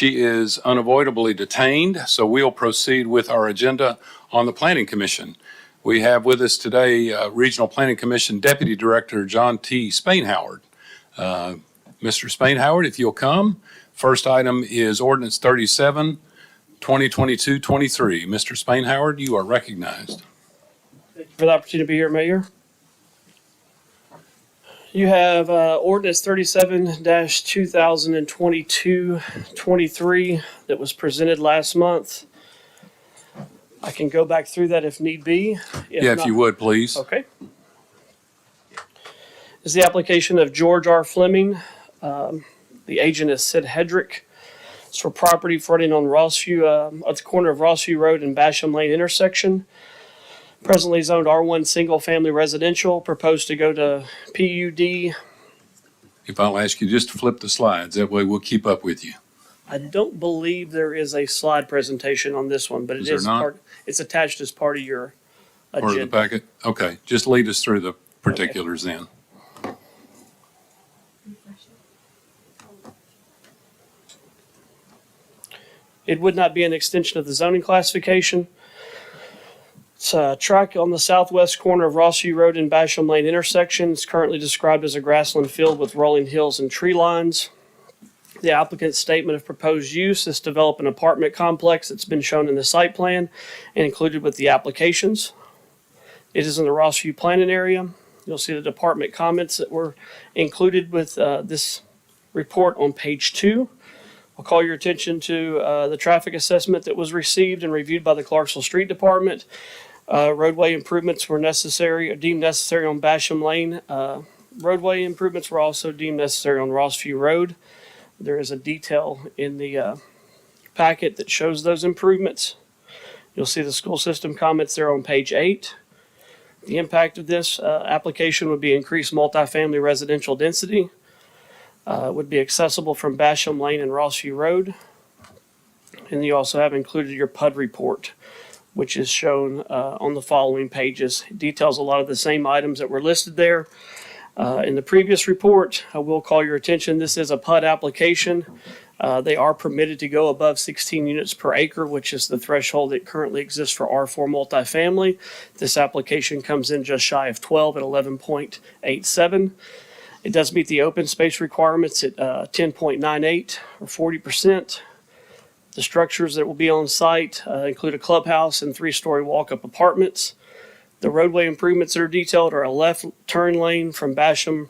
She is unavoidably detained, so we'll proceed with our agenda on the Planning Commission. We have with us today Regional Planning Commission Deputy Director John T. Spainhoward. Mr. Spainhoward, if you'll come. First item is Ordinance 37, 2022-23. Mr. Spainhoward, you are recognized. Thank you for the opportunity to be here, Mayor. You have Ordinance 37-2022-23 that was presented last month. I can go back through that if need be. If you would, please. Okay. Is the application of George R. Fleming. The agent is Sid Hedrick. It's for property fronting on Rossview, at the corner of Rossview Road and Basham Lane intersection. Presently zoned R1 single family residential, proposed to go to PUD. If I'll ask you just to flip the slides, that way we'll keep up with you. I don't believe there is a slide presentation on this one, but it is it's attached as part of your agenda. Part of the packet? Okay, just lead us through the particulars then. It would not be an extension of the zoning classification. It's a track on the southwest corner of Rossview Road and Basham Lane intersection. It's currently described as a grassland field with rolling hills and tree lines. The applicant's statement of proposed use is to develop an apartment complex that's been shown in the site plan and included with the applications. It is in the Rossview planning area. You'll see the department comments that were included with this report on page 2. I'll call your attention to the traffic assessment that was received and reviewed by the Clarksville Street Department. Roadway improvements were necessary, or deemed necessary on Basham Lane. Roadway improvements were also deemed necessary on Rossview Road. There is a detail in the packet that shows those improvements. You'll see the school system comments there on page 8. The impact of this application would be increased multifamily residential density. Would be accessible from Basham Lane and Rossview Road. And you also have included your PUD report, which is shown on the following pages. It details a lot of the same items that were listed there. In the previous report, I will call your attention, this is a PUD application. They are permitted to go above 16 units per acre, which is the threshold that currently exists for R4 multifamily. This application comes in just shy of 12 at 11.87. It does meet the open space requirements at 10.98 or 40%. The structures that will be on site include a clubhouse and 3-story walk-up apartments. The roadway improvements that are detailed are a left turn lane from Basham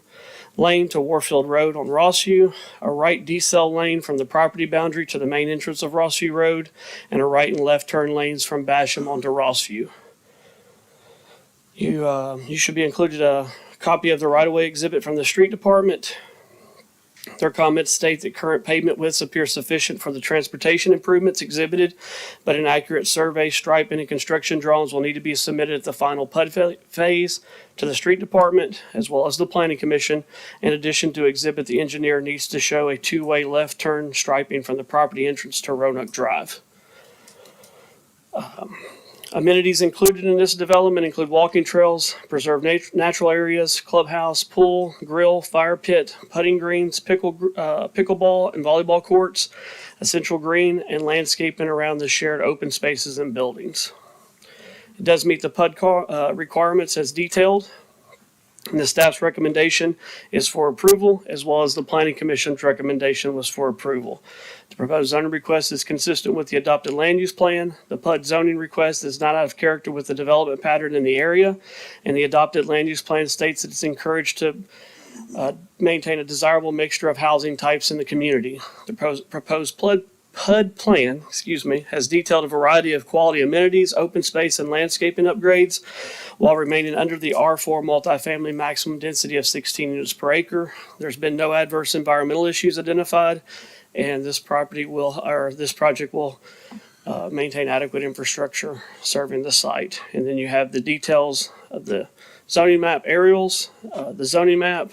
Lane to Warfield Road on Rossview, a right decel lane from the property boundary to the main entrance of Rossview Road, and a right and left turn lanes from Basham onto Rossview. You should be included a copy of the right-of-way exhibit from the street department. Their comments state that current pavement widths appear sufficient for the transportation improvements exhibited, but an accurate survey, striping, and construction drawings will need to be submitted at the final PUD phase to the street department as well as the planning commission. In addition to exhibit, the engineer needs to show a 2-way left turn striping from the property entrance to Roanoke Drive. Amenities included in this development include walking trails, preserved natural areas, clubhouse, pool, grill, fire pit, putting greens, pickleball and volleyball courts, a central green, and landscaping around the shared open spaces and buildings. It does meet the PUD requirements as detailed. And the staff's recommendation is for approval, as well as the Planning Commission's recommendation was for approval. The proposed zoning request is consistent with the adopted land use plan. The PUD zoning request is not out of character with the development pattern in the area, and the adopted land use plan states that it's encouraged to maintain a desirable mixture of housing types in the community. The proposed PUD plan, has detailed a variety of quality amenities, open space, and landscaping upgrades, while remaining under the R4 multifamily maximum density of 16 units per acre. There's been no adverse environmental issues identified, and this project will maintain adequate infrastructure serving the site. And then you have the details of the zoning map aerials, the zoning map,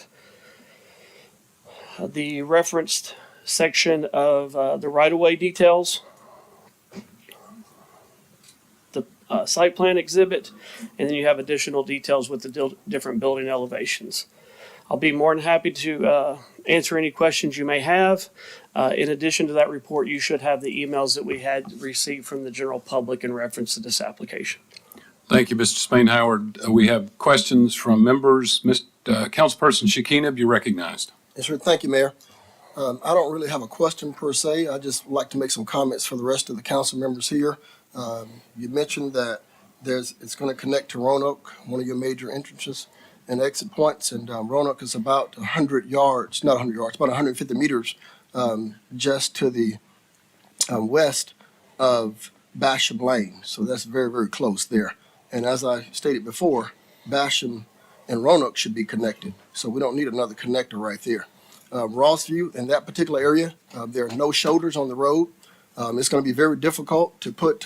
the referenced section of the right-of-way details, the site plan exhibit, and then you have additional details with the different building elevations. I'll be more than happy to answer any questions you may have. In addition to that report, you should have the emails that we had received from the general public in reference to this application. Thank you, Mr. Spain-Howard. We have questions from members. Councilperson Shekinab, you're recognized. Yes, sir. Thank you, Mayor. I don't really have a question per se. I just like to make some comments for the rest of the council members here. You mentioned that it's going to connect to Roanoke, one of your major entrances and exit points, and Roanoke is about 100 yards, not 100 yards, about 150 meters just to the west of Basham Lane. So that's very, very close there. And as I stated before, Basham and Roanoke should be connected. So we don't need another connector right there. Rossview, in that particular area, there are no shoulders on the road. It's going to be very difficult to put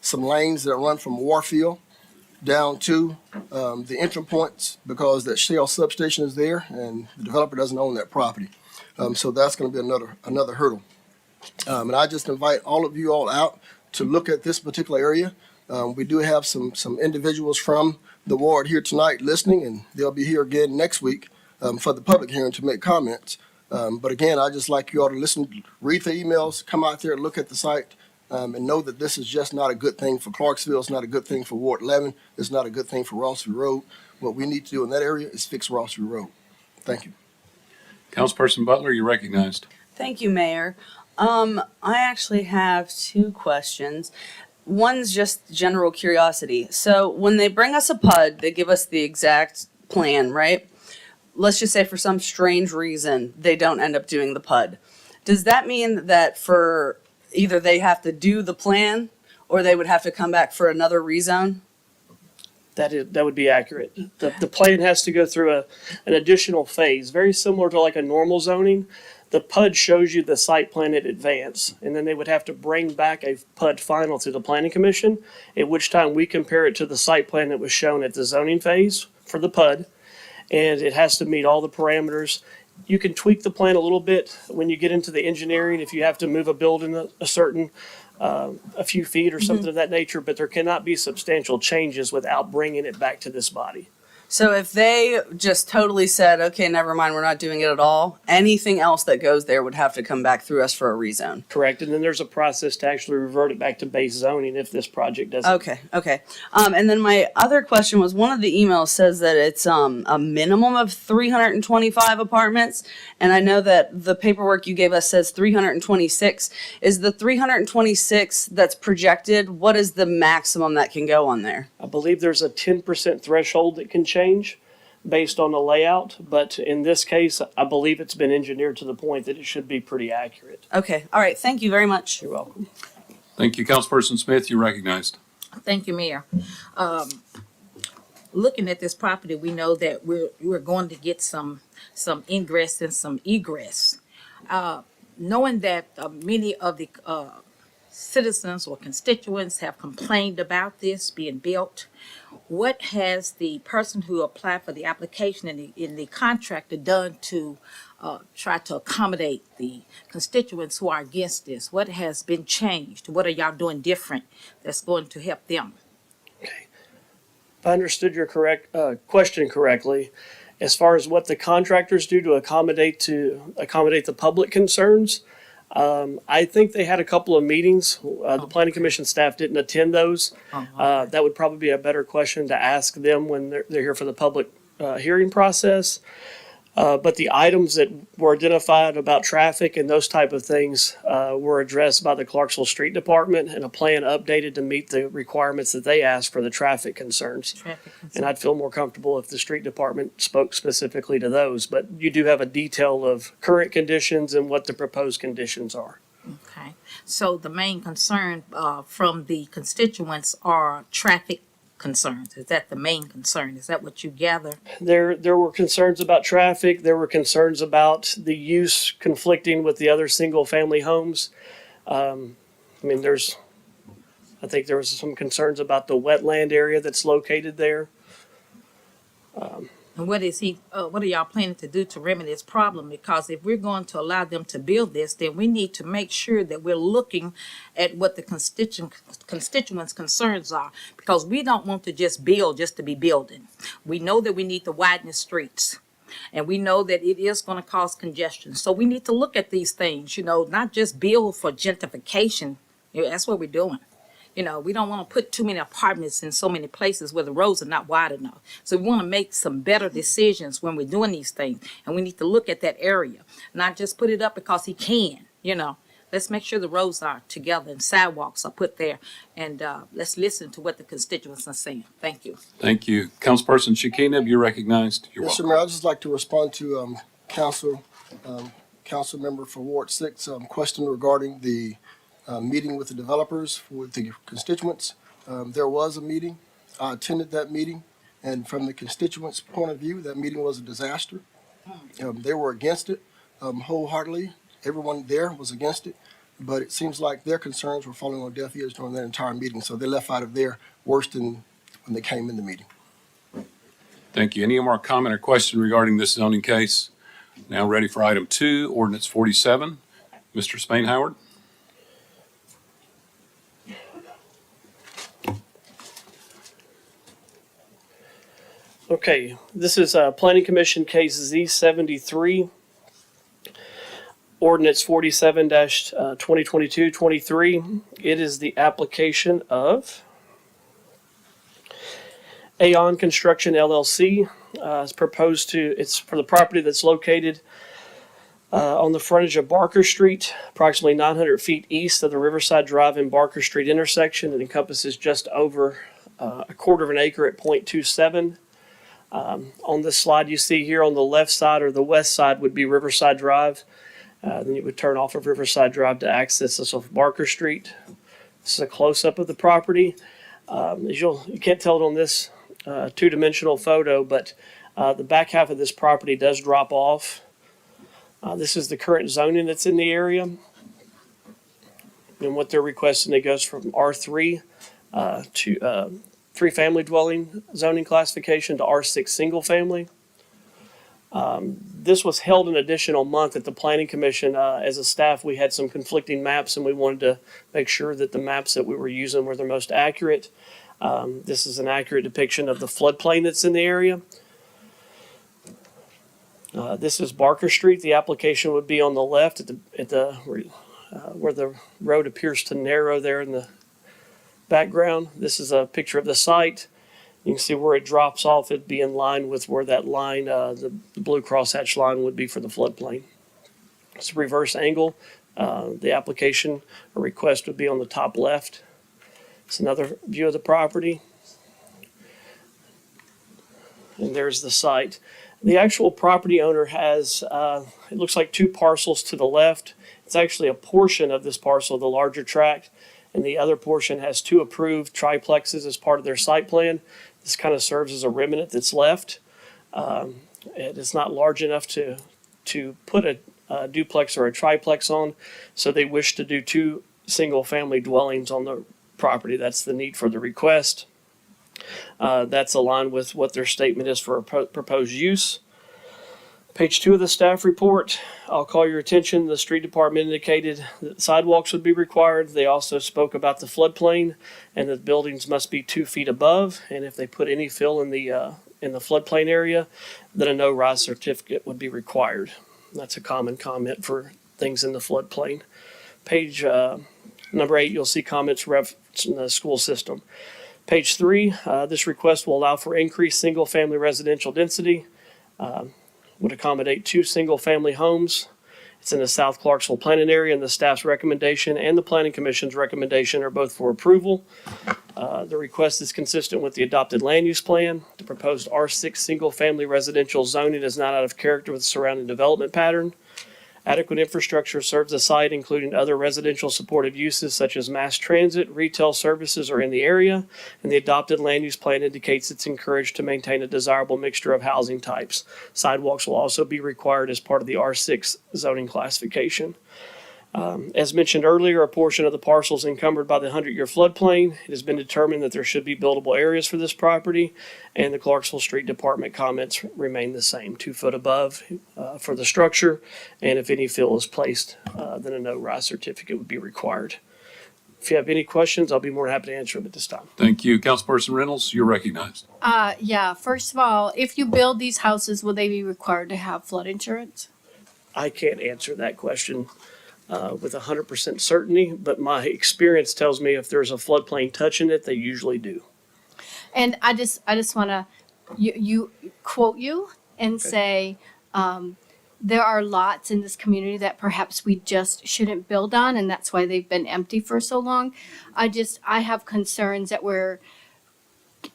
some lanes that run from Warfield down to the entry points because that Shell substation is there and the developer doesn't own that property. So that's going to be another hurdle. And I just invite all of you all out to look at this particular area. We do have some individuals from the ward here tonight listening, and they'll be here again next week for the public hearing to make comments. But again, I just like you all to listen, read the emails, come out there, look at the site, and know that this is just not a good thing for Clarksville. It's not a good thing for Ward 11. It's not a good thing for Rossview Road. What we need to do in that area is fix Rossview Road. Thank you. Councilperson Butler, you're recognized. Thank you, Mayor. I actually have two questions. One's just general curiosity. So when they bring us a PUD, they give us the exact plan, right? Let's just say for some strange reason, they don't end up doing the PUD. Does that mean that for either they have to do the plan or they would have to come back for another rezone? That would be accurate. The plan has to go through an additional phase, very similar to like a normal zoning. The PUD shows you the site plan in advance, and then they would have to bring back a PUD final to the planning commission, at which time we compare it to the site plan that was shown at the zoning phase for the PUD, and it has to meet all the parameters. You can tweak the plan a little bit when you get into the engineering, if you have to move a building a few feet or something of that nature, but there cannot be substantial changes without bringing it back to this body. So if they just totally said, okay, never mind, we're not doing it at all, anything else that goes there would have to come back through us for a rezone. Correct, and then there's a process to actually revert it back to base zoning if this project doesn't. Okay. And then my other question was, one of the emails says that it's a minimum of 325 apartments, and I know that the paperwork you gave us says 326. Is the 326 that's projected, what is the maximum that can go on there? I believe there's a 10% threshold that can change based on the layout, but in this case, I believe it's been engineered to the point that it should be pretty accurate. Okay, all right, thank you very much. You're welcome. Thank you. Councilperson Smith, you're recognized. Thank you, Mayor. Looking at this property, we know that we're going to get some ingress and some egress. Knowing that many of the citizens or constituents have complained about this being built, what has the person who applied for the application and the contractor done to try to accommodate the constituents who are against this? What has been changed? What are y'all doing different that's going to help them? Okay. If I understood your question correctly, as far as what the contractors do to accommodate the public concerns, I think they had a couple of meetings. The planning commission staff didn't attend those. That would probably be a better question to ask them when they're here for the public hearing process. But the items that were identified about traffic and those type of things were addressed by the Clarksville Street Department, and a plan updated to meet the requirements that they asked for the traffic concerns. And I'd feel more comfortable if the street department spoke specifically to those. But you do have a detail of current conditions and what the proposed conditions are. Okay, so the main concern from the constituents are traffic concerns. Is that the main concern? Is that what you gather? There were concerns about traffic. There were concerns about the use conflicting with the other single-family homes. I think there was some concerns about the wetland area that's located there. And what are y'all planning to do to remedy this problem? Because if we're going to allow them to build this, then we need to make sure that we're looking at what the constituents' concerns are. Because we don't want to just build just to be building. We know that we need to widen the streets. And we know that it is going to cause congestion. So we need to look at these things, not just build for gentrification. That's what we're doing. We don't want to put too many apartments in so many places where the roads are not wide enough. So we want to make some better decisions when we're doing these things. And we need to look at that area, not just put it up because he can. Let's make sure the roads are together and sidewalks are put there. And let's listen to what the constituents are saying. Thank you. Thank you. Councilperson Shekinah, you're recognized. You're Mr. welcome. Mayor, I'd just like to respond to council member for Ward 6 question regarding the meeting with the developers, with the constituents. There was a meeting. I attended that meeting, and from the constituents' point of view, that meeting was a disaster. They were against it wholeheartedly. Everyone there was against it, but it seems like their concerns were falling on deaf ears during that entire meeting, so they left out of there worse than when they came in the meeting. Thank you. Any more comment or question regarding this zoning case? Now ready for item 2, ordinance 47. Mr. Spainhoward. Okay, this is Planning Commission case Z73, ordinance 47-2022-23. It is the application of Aon Construction LLC. It's for the property that's located on the frontage of Barker Street, approximately 900 feet east of the Riverside Drive and Barker Street intersection. It encompasses just over a quarter of an acre at .27. On this slide you see here on the left side or the west side would be Riverside Drive. Then you would turn off of Riverside Drive to access this off Barker Street. This is a close-up of the property. As you can't tell it on this two-dimensional photo, but the back half of this property does drop off. This is the current zoning that's in the area. And what they're requesting, it goes from R3 to 3-family dwelling zoning classification to R6 single family. This was held an additional month at the Planning Commission. As a staff, we had some conflicting maps, and we wanted to make sure that the maps that we were using were the most accurate. This is an accurate depiction of the floodplain that's in the area. This is Barker Street. The application would be on the left where the road appears to narrow there in the background. This is a picture of the site. You can see where it drops off. It'd be in line with where that line, the blue crosshatch line, would be for the floodplain. It's a reverse angle. The application or request would be on the top left. It's another view of the property. And there's the site. The actual property owner has, it looks like 2 parcels to the left. It's actually a portion of this parcel, the larger tract, and the other portion has 2 approved triplexes as part of their site plan. This kind of serves as a remnant that's left. It is not large enough to put a duplex or a triplex on, so they wish to do 2 single-family dwellings on the property. That's the need for the request. That's aligned with what their statement is for proposed use. Page 2 of the staff report, I'll call your attention. The street department indicated that sidewalks would be required. They also spoke about the floodplain and that buildings must be 2 feet above. And if they put any fill in the floodplain area, then a no-rise certificate would be required. That's a common comment for things in the floodplain. Page number 8, you'll see comments referencing the school system. Page 3, this request will allow for increased single-family residential density. Would accommodate 2 single-family homes. It's in the South Clarksville planning area, and the staff's recommendation and the Planning Commission's recommendation are both for approval. The request is consistent with the adopted land use plan. The proposed R6 single-family residential zoning is not out of character with the surrounding development pattern. Adequate infrastructure serves the site, including other residential supportive uses such as mass transit, retail services are in the area, and the adopted land use plan indicates it's encouraged to maintain a desirable mixture of housing types. Sidewalks will also be required as part of the R6 zoning classification. As mentioned earlier, a portion of the parcel is encumbered by the 100-year floodplain. It has been determined that there should be buildable areas for this property, and the Clarksville Street Department comments remain the same, 2 foot above for the structure, and if any fill is placed, then a no-rise certificate would be required. If you have any questions, I'll be more than happy to answer them at this time. Thank you. Councilperson Reynolds, you're recognized. Yeah, first of all, if you build these houses, will they be required to have flood insurance? I can't answer that question with 100% certainty, but my experience tells me if there's a floodplain touching it, they usually do. And I just want to, you quote you and say, there are lots in this community that perhaps we just shouldn't build on, and that's why they've been empty for so long. I have concerns that we're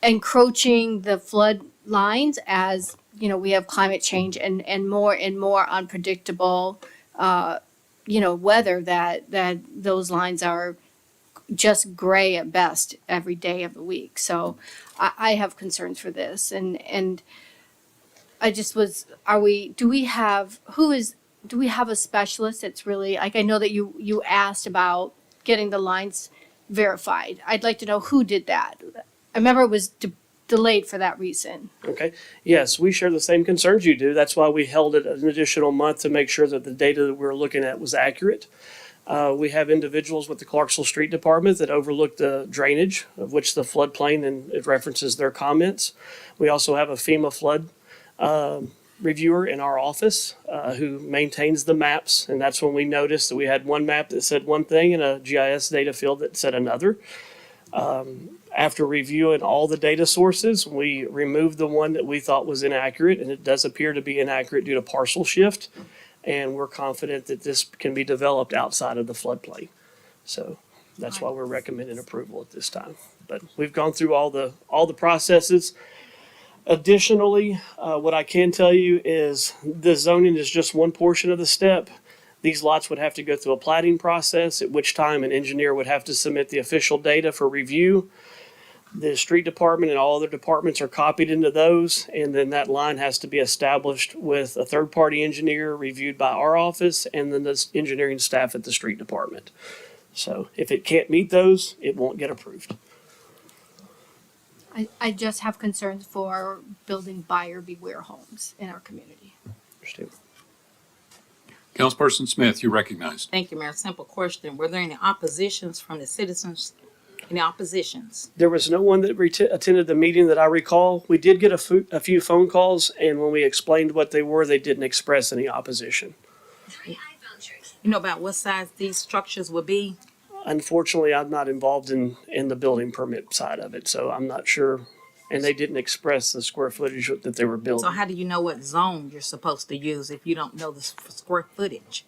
encroaching the flood lines as, we have climate change and more unpredictable, weather that those lines are just gray at best every day of the week. So I have concerns for this, and I just was, do we have a specialist that's really, like, I know that you asked about getting the lines verified. I'd like to know who did that. I remember it was delayed for that reason. Okay. Yes, we share the same concerns you do. That's why we held it an additional month to make sure that the data that we were looking at was accurate. We have individuals with the Clarksville Street Department that overlook the drainage, of which the floodplain, and it references their comments. We also have a FEMA flood reviewer in our office who maintains the maps, and that's when we noticed that we had one map that said one thing and a GIS data field that said another. After reviewing all the data sources, we removed the one that we thought was inaccurate, and it does appear to be inaccurate due to parcel shift, and we're confident that this can be developed outside of the floodplain. So that's why we're recommending approval at this time. But we've gone through all the processes. Additionally, what I can tell you is the zoning is just one portion of the step. These lots would have to go through a platting process, at which time an engineer would have to submit the official data for review. The street department and all other departments are copied into those, and then that line has to be established with a third-party engineer reviewed by our office and then the engineering staff at the street department. So if it can't meet those, it won't get approved. I just have concerns for building buyer beware homes in our community. Understand? Councilperson Smith, you're recognized. Thank you, Mayor. Simple question. Were there any oppositions from the citizens? Any oppositions? There was no one that attended the meeting that I recall. We did get a few phone calls, and when we explained what they were, they didn't express any opposition. You know about what size these structures would be? Unfortunately, I'm not involved in the building permit side of it, so I'm not sure. And they didn't express the square footage that they were building. So how do you know what zone you're supposed to use if you don't know the square footage?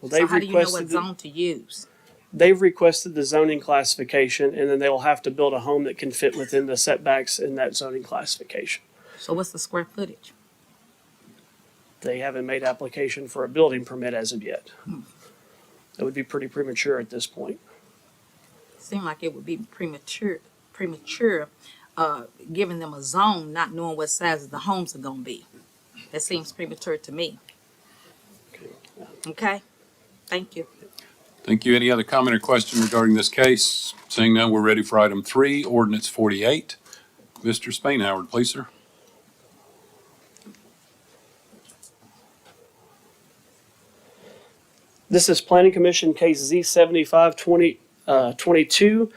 Well, So how do you know what zone to use? They've requested the zoning classification, and then they will have to build a home that can fit within the setbacks in that zoning classification. So what's the square footage? They haven't made application for a building permit as of yet. That would be pretty premature at this point. Seemed like it would be premature, giving them a zone, not knowing what size the homes are gonna be. That seems premature to me. Okay? Thank you. Thank you. Any other comment or question regarding this case? Seeing none, we're ready for item 3, ordinance 48. Mr. Spainhoward, please, sir. This is Planning Commission Case Z75-2022,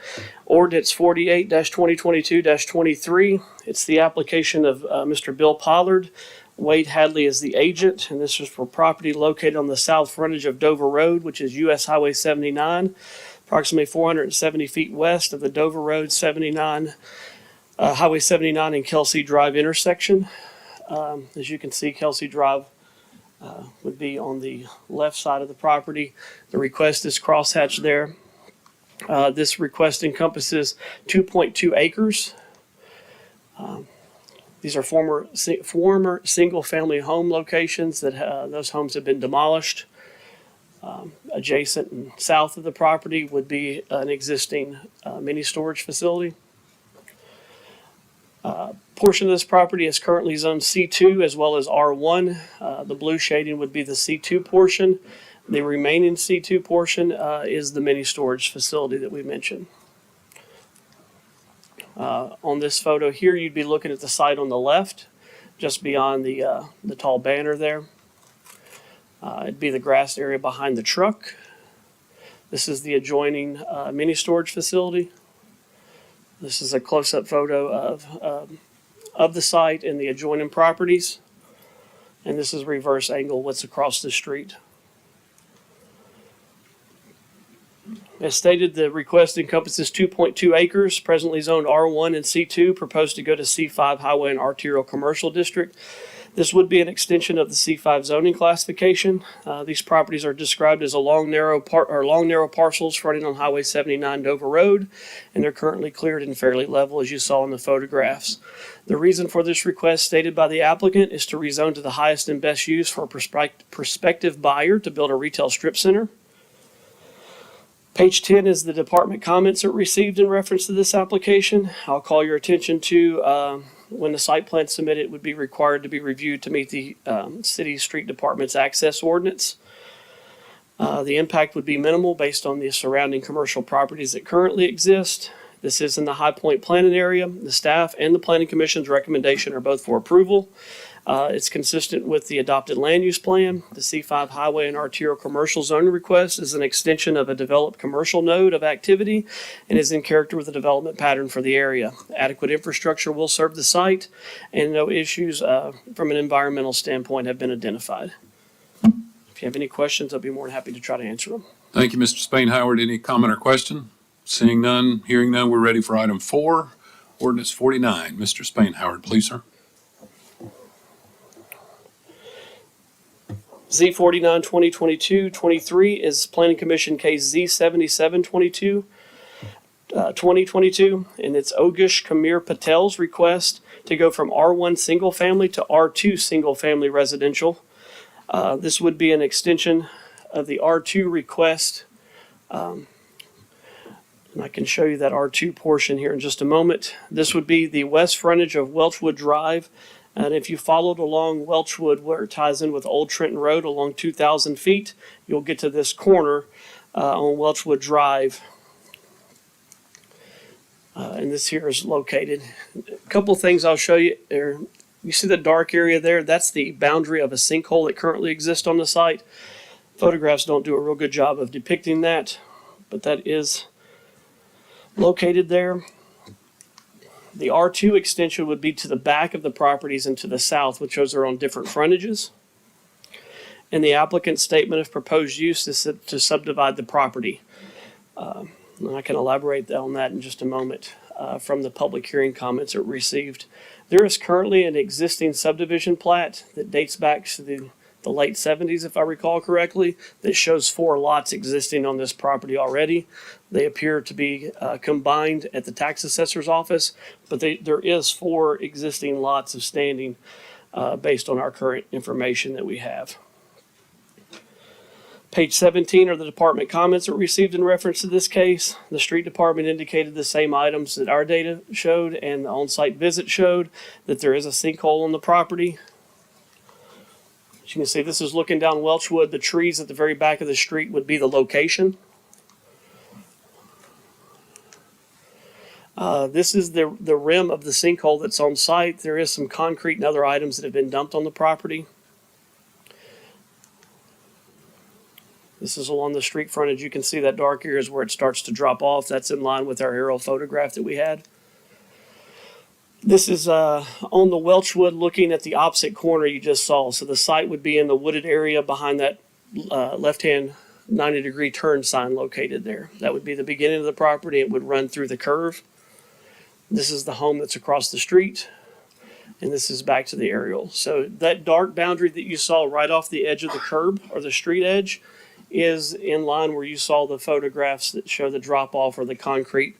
Ordinance 48-2022-23. It's the application of Mr. Bill Pollard. Wade Hadley is the agent, and this is for property located on the south frontage of Dover Road, which is US Highway 79, approximately 470 feet west of the Dover Road 79, Highway 79 and Kelsey Drive intersection. As you can see, Kelsey Drive would be on the left side of the property. The request is crosshatched there. This request encompasses 2.2 acres. These are former single-family home locations that those homes have been demolished. Adjacent and south of the property would be an existing mini storage facility. Portion of this property is currently zoned C2 as well as R1. The blue shading would be the C2 portion. The remaining C2 portion is the mini storage facility that we mentioned. On this photo here, you'd be looking at the site on the left, just beyond the tall banner there. It'd be the grass area behind the truck. This is the adjoining mini storage facility. This is a close-up photo of the site and the adjoining properties. And this is reverse angle what's across the street. As stated, the request encompasses 2.2 acres, presently zoned R1 and C2, proposed to go to C5 Highway and Arterial Commercial District. This would be an extension of the C5 zoning classification. These properties are described as long narrow parcels fronting on Highway 79 Dover Road, and they're currently cleared and fairly level, as you saw in the photographs. The reason for this request stated by the applicant is to rezone to the highest and best use for a prospective buyer to build a retail strip center. Page 10 is the department comments that received in reference to this application. I'll call your attention to when the site plan submitted would be required to be reviewed to meet the city street department's access ordinance. The impact would be minimal based on the surrounding commercial properties that currently exist. This is in the High Point planning area. The staff and the planning commission's recommendation are both for approval. It's consistent with the adopted land use plan. The C5 highway and arterial commercial zoning request is an extension of a developed commercial node of activity and is in character with the development pattern for the area. Adequate infrastructure will serve the site, and no issues from an environmental standpoint have been identified. If you have any questions, I'll be more than happy to try to answer them. Thank you, Mr. Spain Howard. Any comment or question? Seeing none, hearing none, we're ready for item 4, ordinance 49. Mr. Spain Howard, please, sir. Z49 2022-23 is Planning Commission case Z7722 2022, and it's Ogish Kamir Patel's request to go from R1 single family to R2 single family residential. This would be an extension of the R2 request. And I can show you that R2 portion here in just a moment. This would be the west frontage of Welchwood Drive. And if you followed along Welchwood, where it ties in with Old Trenton Road along 2,000 feet, you'll get to this corner on Welchwood Drive. And this here is located. A couple things I'll show you. You see the dark area there? That's the boundary of a sinkhole that currently exists on the site. Photographs don't do a real good job of depicting that, but that is located there. The R2 extension would be to the back of the properties and to the south, which those are on different frontages. And the applicant's statement of proposed use is to subdivide the property. And I can elaborate on that in just a moment from the public hearing comments it received. There is currently an existing subdivision plat that dates back to the late 70s, if I recall correctly, that shows 4 lots existing on this property already. They appear to be combined at the tax assessor's office, but there is 4 existing lots of standing based on our current information that we have. Page 17 are the department comments that were received in reference to this case. The street department indicated the same items that our data showed and the on-site visit showed, that there is a sinkhole on the property. As you can see, this is looking down Welchwood. The trees at the very back of the street would be the location. This is the rim of the sinkhole that's on site. There is some concrete and other items that have been dumped on the property. This is along the street frontage. You can see that dark area is where it starts to drop off. That's in line with our aerial photograph that we had. This is on the Welchwood looking at the opposite corner you just saw. So the site would be in the wooded area behind that left-hand 90-degree turn sign located there. That would be the beginning of the property. It would run through the curve. This is the home that's across the street. And this is back to the aerial. So that dark boundary that you saw right off the edge of the curb or the street edge is in line where you saw the photographs that show the drop-off or the concrete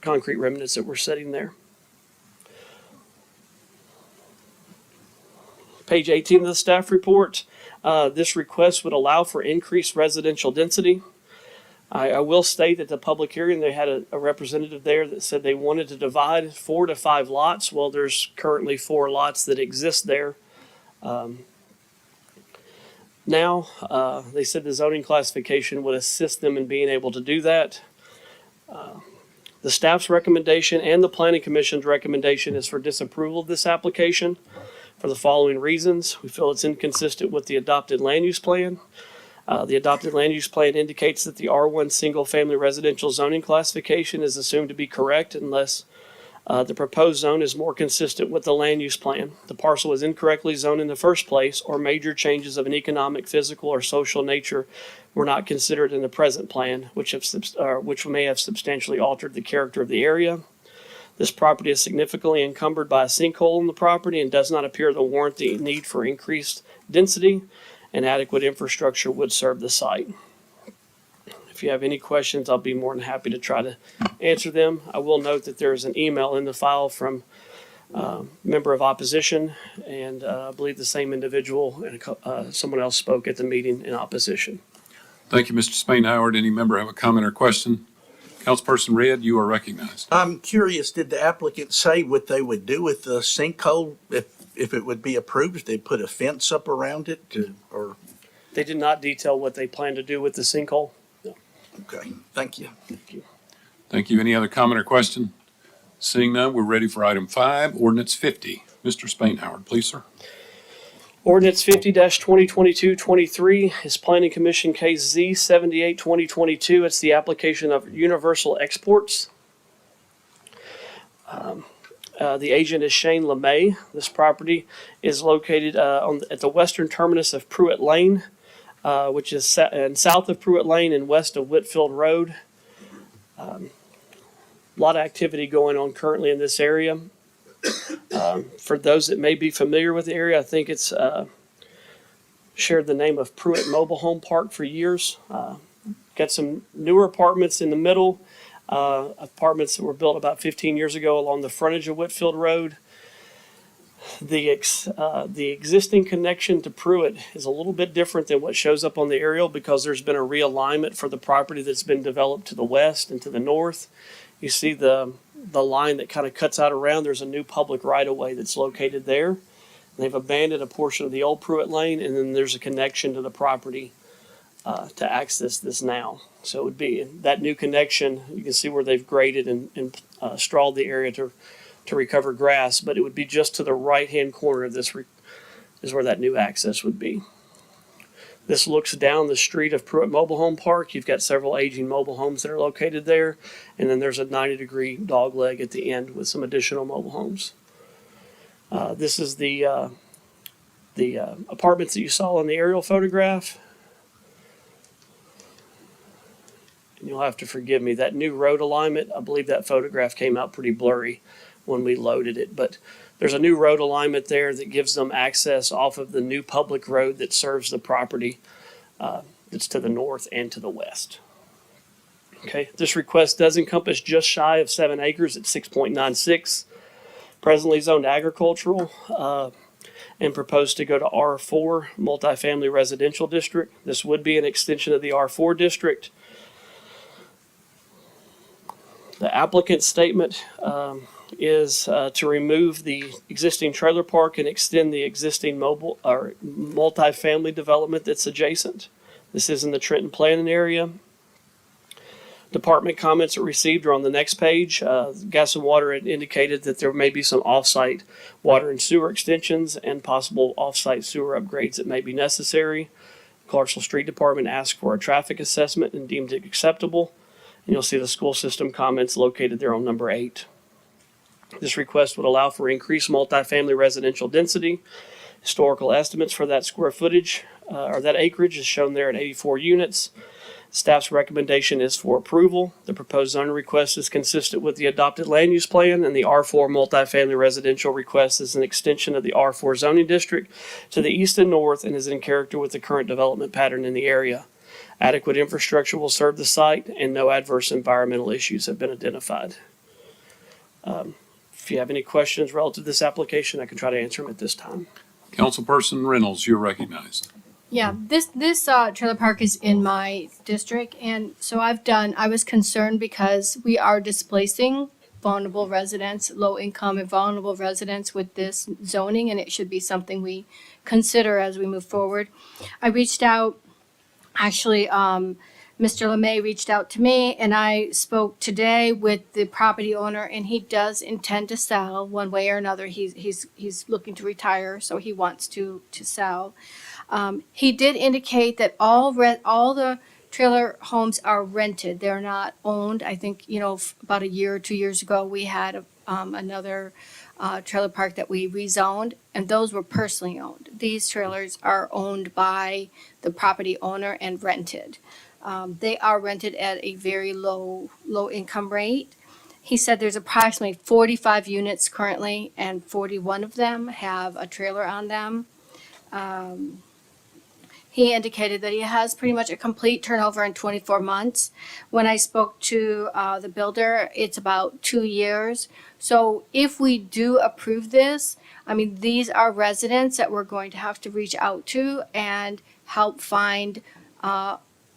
concrete remnants that were sitting there. Page 18 of the staff report. This request would allow for increased residential density. I will state at the public hearing they had a representative there that said they wanted to divide 4 to 5 lots. Well, there's currently 4 lots that exist there. Now, they said the zoning classification would assist them in being able to do that. The staff's recommendation and the planning commission's recommendation is for disapproval of this application for the following reasons. We feel it's inconsistent with the adopted land use plan. The adopted land use plan indicates that the R1 single-family residential zoning classification is assumed to be correct unless the proposed zone is more consistent with the land use plan. The parcel was incorrectly zoned in the first place, or major changes of an economic, physical, or social nature were not considered in the present plan, which may have substantially altered the character of the area. This property is significantly encumbered by a sinkhole in the property and does not appear to warrant the need for increased density, and adequate infrastructure would serve the site. If you have any questions, I'll be more than happy to try to answer them. I will note that there is an email in the file from a member of opposition, and I believe the same individual and someone else spoke at the meeting in opposition. Thank you, Mr. Spain-Howard. Any member have a comment or question? Councilperson Redd, you are recognized. I'm curious, did the applicant say what they would do with the sinkhole if it would be approved? If they put a fence up around it or? They did not detail what they plan to do with the sinkhole. Okay, thank you. Thank you. Thank you. Any other comment or question? Seeing none, we're ready for item 5, ordinance 50. Mr. Spain-Howard, please, sir. Ordinance 50-2022-23 is Planning Commission Case Z 78-2022. It's the application of Universal Exports. The agent is Shane LeMay. This property is located at the western terminus of Pruitt Lane, which is south of Pruitt Lane and west of Whitfield Road. A lot of activity going on currently in this area. For those that may be familiar with the area, I think it's shared the name of Pruitt Mobile Home Park for years. Got some newer apartments in the middle, apartments that were built about 15 years ago along the frontage of Whitfield Road. The existing connection to Pruitt is a little bit different than what shows up on the aerial because there's been a realignment for the property that's been developed to the west and to the north. You see the line that kind of cuts out around. There's a new public right-of-way that's located there. They've abandoned a portion of the old Pruitt Lane, and then there's a connection to the property to access this now. So it would be that new connection. You can see where they've graded and strawed the area to recover grass, but it would be just to the right-hand corner of this is where that new access would be. This looks down the street of Pruitt Mobile Home Park. You've got several aging mobile homes that are located there, and then there's a 90-degree dog leg at the end with some additional mobile homes. This is the apartments that you saw in the aerial photograph. And you'll have to forgive me. That new road alignment, I believe that photograph came out pretty blurry when we loaded it, but there's a new road alignment there that gives them access off of the new public road that serves the property that's to the north and to the west. Okay, this request does encompass just shy of 7 acres at 6.96, presently zoned agricultural, and proposed to go to R4 multifamily residential district. This would be an extension of the R4 district. The applicant's statement is to remove the existing trailer park and extend the existing mobile or multifamily development that's adjacent. This is in the Trenton planning area. Department comments that received are on the next page. Gas and Water had indicated that there may be some off-site water and sewer extensions and possible off-site sewer upgrades that may be necessary. Clarksville Street Department asked for a traffic assessment and deemed it acceptable. And you'll see the school system comments located there on number 8. This request would allow for increased multifamily residential density. Historical estimates for that square footage or that acreage is shown there at 84 units. Staff's recommendation is for approval. The proposed zoning request is consistent with the adopted land use plan, and the R4 multifamily residential request is an extension of the R4 zoning district to the east and north and is in character with the current development pattern in the area. Adequate infrastructure will serve the site, and no adverse environmental issues have been identified. If you have any questions relative to this application, I can try to answer them at this time. Councilperson Reynolds, you're recognized. Yeah, this trailer park is in my district, and so I was concerned because we are displacing vulnerable residents, low income and vulnerable residents with this zoning, and it should be something we consider as we move forward. I reached out, actually, Mr. LeMay reached out to me, and I spoke today with the property owner, and he does intend to sell one way or another. He's looking to retire, so he wants to sell. He did indicate that all the trailer homes are rented. They're not owned. I think, about a year or 2 years ago, we had another trailer park that we rezoned, and those were personally owned. These trailers are owned by the property owner and rented. They are rented at a very low income rate. He said there's approximately 45 units currently, and 41 of them have a trailer on them. He indicated that he has pretty much a complete turnover in 24 months. When I spoke to the builder, it's about 2 years. So if we do approve this, these are residents that we're going to have to reach out to and help find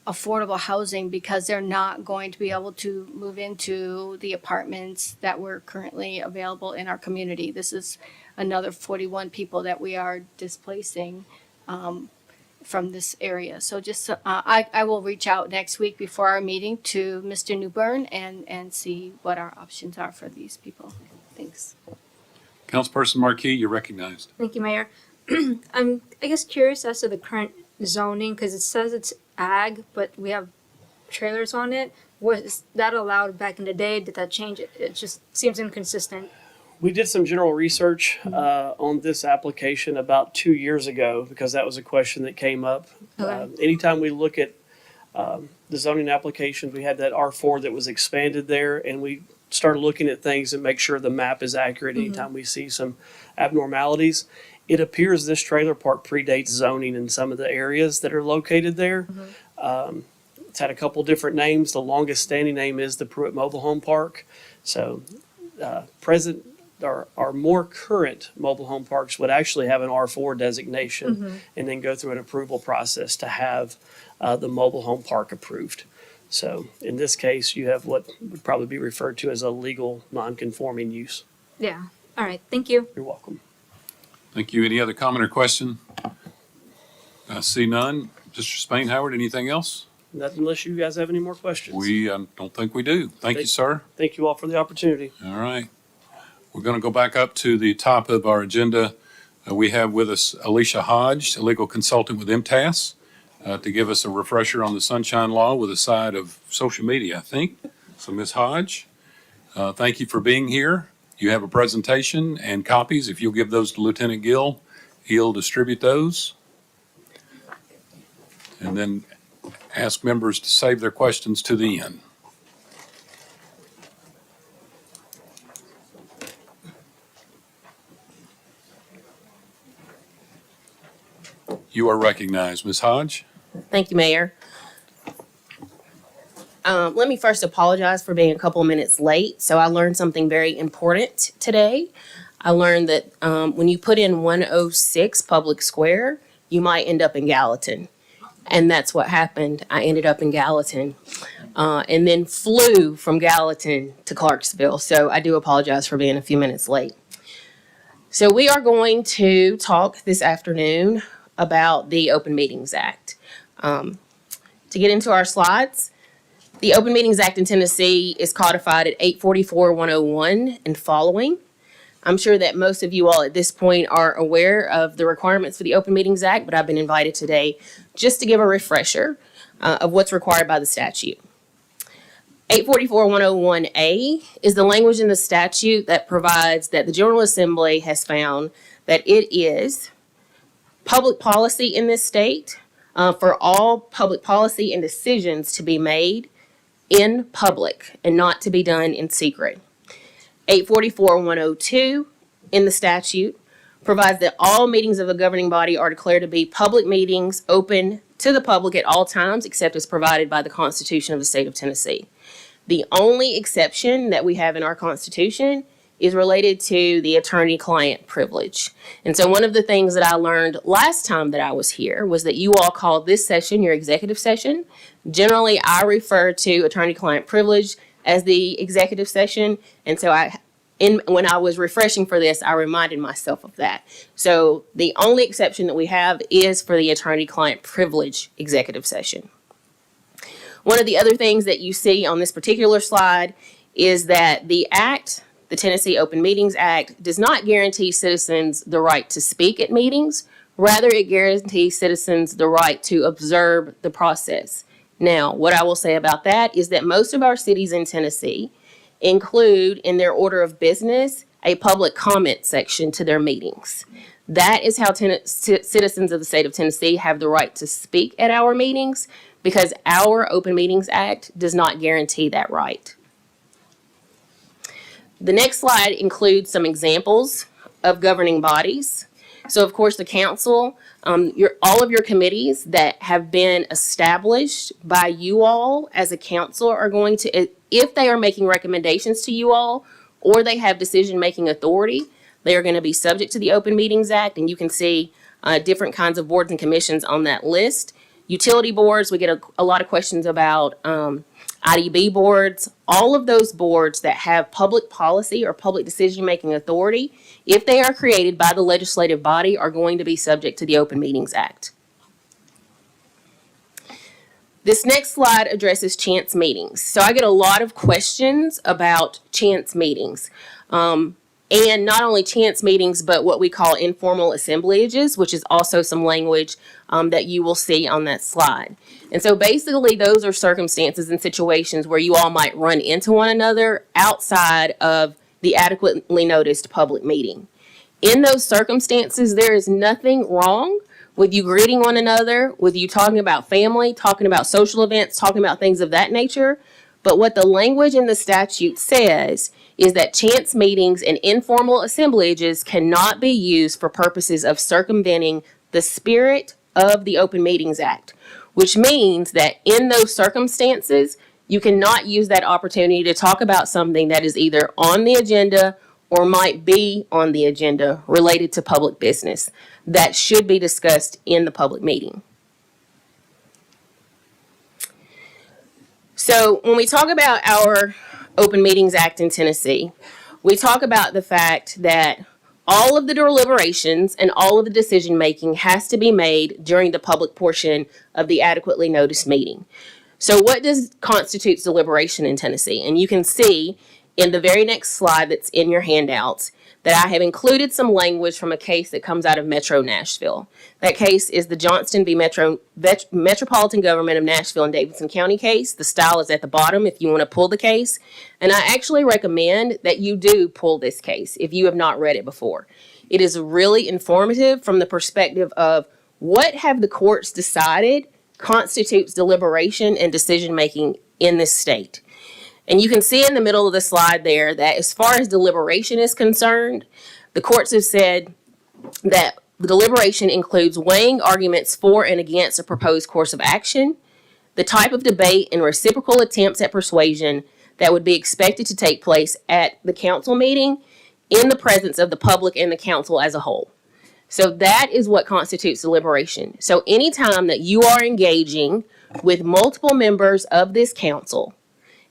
affordable housing, because they're not going to be able to move into the apartments that were currently available in our community. This is another 41 people that we are displacing from this area. So just, I will reach out next week before our meeting to Mr. Newbern and see what our options are for these people. Thanks. Councilperson Markey, you're recognized. Thank you, Mayor. I'm, curious as to the current zoning, because it says it's ag, but we have trailers on it. Was that allowed back in the day? Did that change? It just seems inconsistent. We did some general research on this application about 2 years ago, because that was a question that came up. Okay. Anytime we look at the zoning applications, we had that R4 that was expanded there, and we started looking at things and make sure the map is accurate anytime we see some abnormalities. It appears this trailer park predates zoning in some of the areas that are located there. It's had a couple different names. The longest standing name is the Pruitt Mobile Home Park. So present our more current mobile home parks would actually have an R4 designation and then go through an approval process to have the mobile home park approved. So in this case, you have what would probably be referred to as a legal non-conforming use. Yeah. All right. Thank you. You're welcome. Thank you. Any other comment or question? I see none. Mr. Spain Howard, anything else? Nothing unless you guys have any more questions. We don't think we do. Thank you, sir. Thank you all for the opportunity. All right. We're going to go back up to the top of our agenda. We have with us Alicia Hodge, a legal consultant with MTAS, to give us a refresher on the Sunshine Law with a side of social media, I think. So, Ms. Hodge, thank you for being here. You have a presentation and copies. If you'll give those to Lieutenant Gill, he'll distribute those. And then ask members to save their questions to the end. You are recognized, Ms. Hodge. Thank you, Mayor. Let me first apologize for being a couple of minutes late. So I learned something very important today. I learned that when you put in 106 Public Square, you might end up in Gallatin. And that's what happened. I ended up in Gallatin and then flew from Gallatin to Clarksville. So I do apologize for being a few minutes late. So we are going to talk this afternoon about the Open Meetings Act. To get into our slides, the Open Meetings Act in Tennessee is codified at 844-101 and following. I'm sure that most of you all at this point are aware of the requirements for the Open Meetings Act, but I've been invited today just to give a refresher of what's required by the statute. 844-101A is the language in the statute that provides that the General Assembly has found that it is public policy in this state for all public policy and decisions to be made in public and not to be done in secret. 844-102 in the statute provides that all meetings of a governing body are declared to be public meetings open to the public at all times except as provided by the Constitution of the state of Tennessee. The only exception that we have in our Constitution is related to the attorney-client privilege. And so one of the things that I learned last time that I was here was that you all call this session your executive session. Generally, I refer to attorney-client privilege as the executive session. And so when I was refreshing for this, I reminded myself of that. So the only exception that we have is for the attorney-client privilege executive session. One of the other things that you see on this particular slide is that the Act, the Tennessee Open Meetings Act, does not guarantee citizens the right to speak at meetings. Rather, it guarantees citizens the right to observe the process. Now, what I will say about that is that most of our cities in Tennessee include in their order of business a public comment section to their meetings. That is how citizens of the state of Tennessee have the right to speak at our meetings, because our Open Meetings Act does not guarantee that right. The next slide includes some examples of governing bodies. So, of course, the council, all of your committees that have been established by you all as a council are going to, if they are making recommendations to you all, or they have decision-making authority, they are going to be subject to the Open Meetings Act, and you can see different kinds of boards and commissions on that list. Utility boards, we get a lot of questions about IDB boards. All of those boards that have public policy or public decision-making authority, if they are created by the legislative body, are going to be subject to the Open Meetings Act. This next slide addresses chance meetings. So I get a lot of questions about chance meetings. And not only chance meetings, but what we call informal assemblages, which is also some language that you will see on that slide. And so basically those are circumstances and situations where you all might run into one another outside of the adequately noticed public meeting. In those circumstances, there is nothing wrong with you greeting one another, with you talking about family, talking about social events, talking about things of that nature. But what the language in the statute says is that chance meetings and informal assemblages cannot be used for purposes of circumventing the spirit of the Open Meetings Act, which means that in those circumstances, you cannot use that opportunity to talk about something that is either on the agenda or might be on the agenda related to public business that should be discussed in the public meeting. So when we talk about our Open Meetings Act in Tennessee, we talk about the fact that all of the deliberations and all of the decision making has to be made during the public portion of the adequately noticed meeting. So what constitutes deliberation in Tennessee? And you can see in the very next slide that's in your handouts that I have included some language from a case that comes out of Metro Nashville. That case is the Johnston v. Metropolitan Government of Nashville and Davidson County case. The style is at the bottom if you want to pull the case. And I actually recommend that you do pull this case if you have not read it before. It is really informative from the perspective of what have the courts decided constitutes deliberation and decision-making in this state. And you can see in the middle of the slide there that as far as deliberation is concerned, the courts have said that the deliberation includes weighing arguments for and against a proposed course of action, the type of debate and reciprocal attempts at persuasion that would be expected to take place at the council meeting in the presence of the public and the council as a whole. So that is what constitutes deliberation. So anytime that you are engaging with multiple members of this council,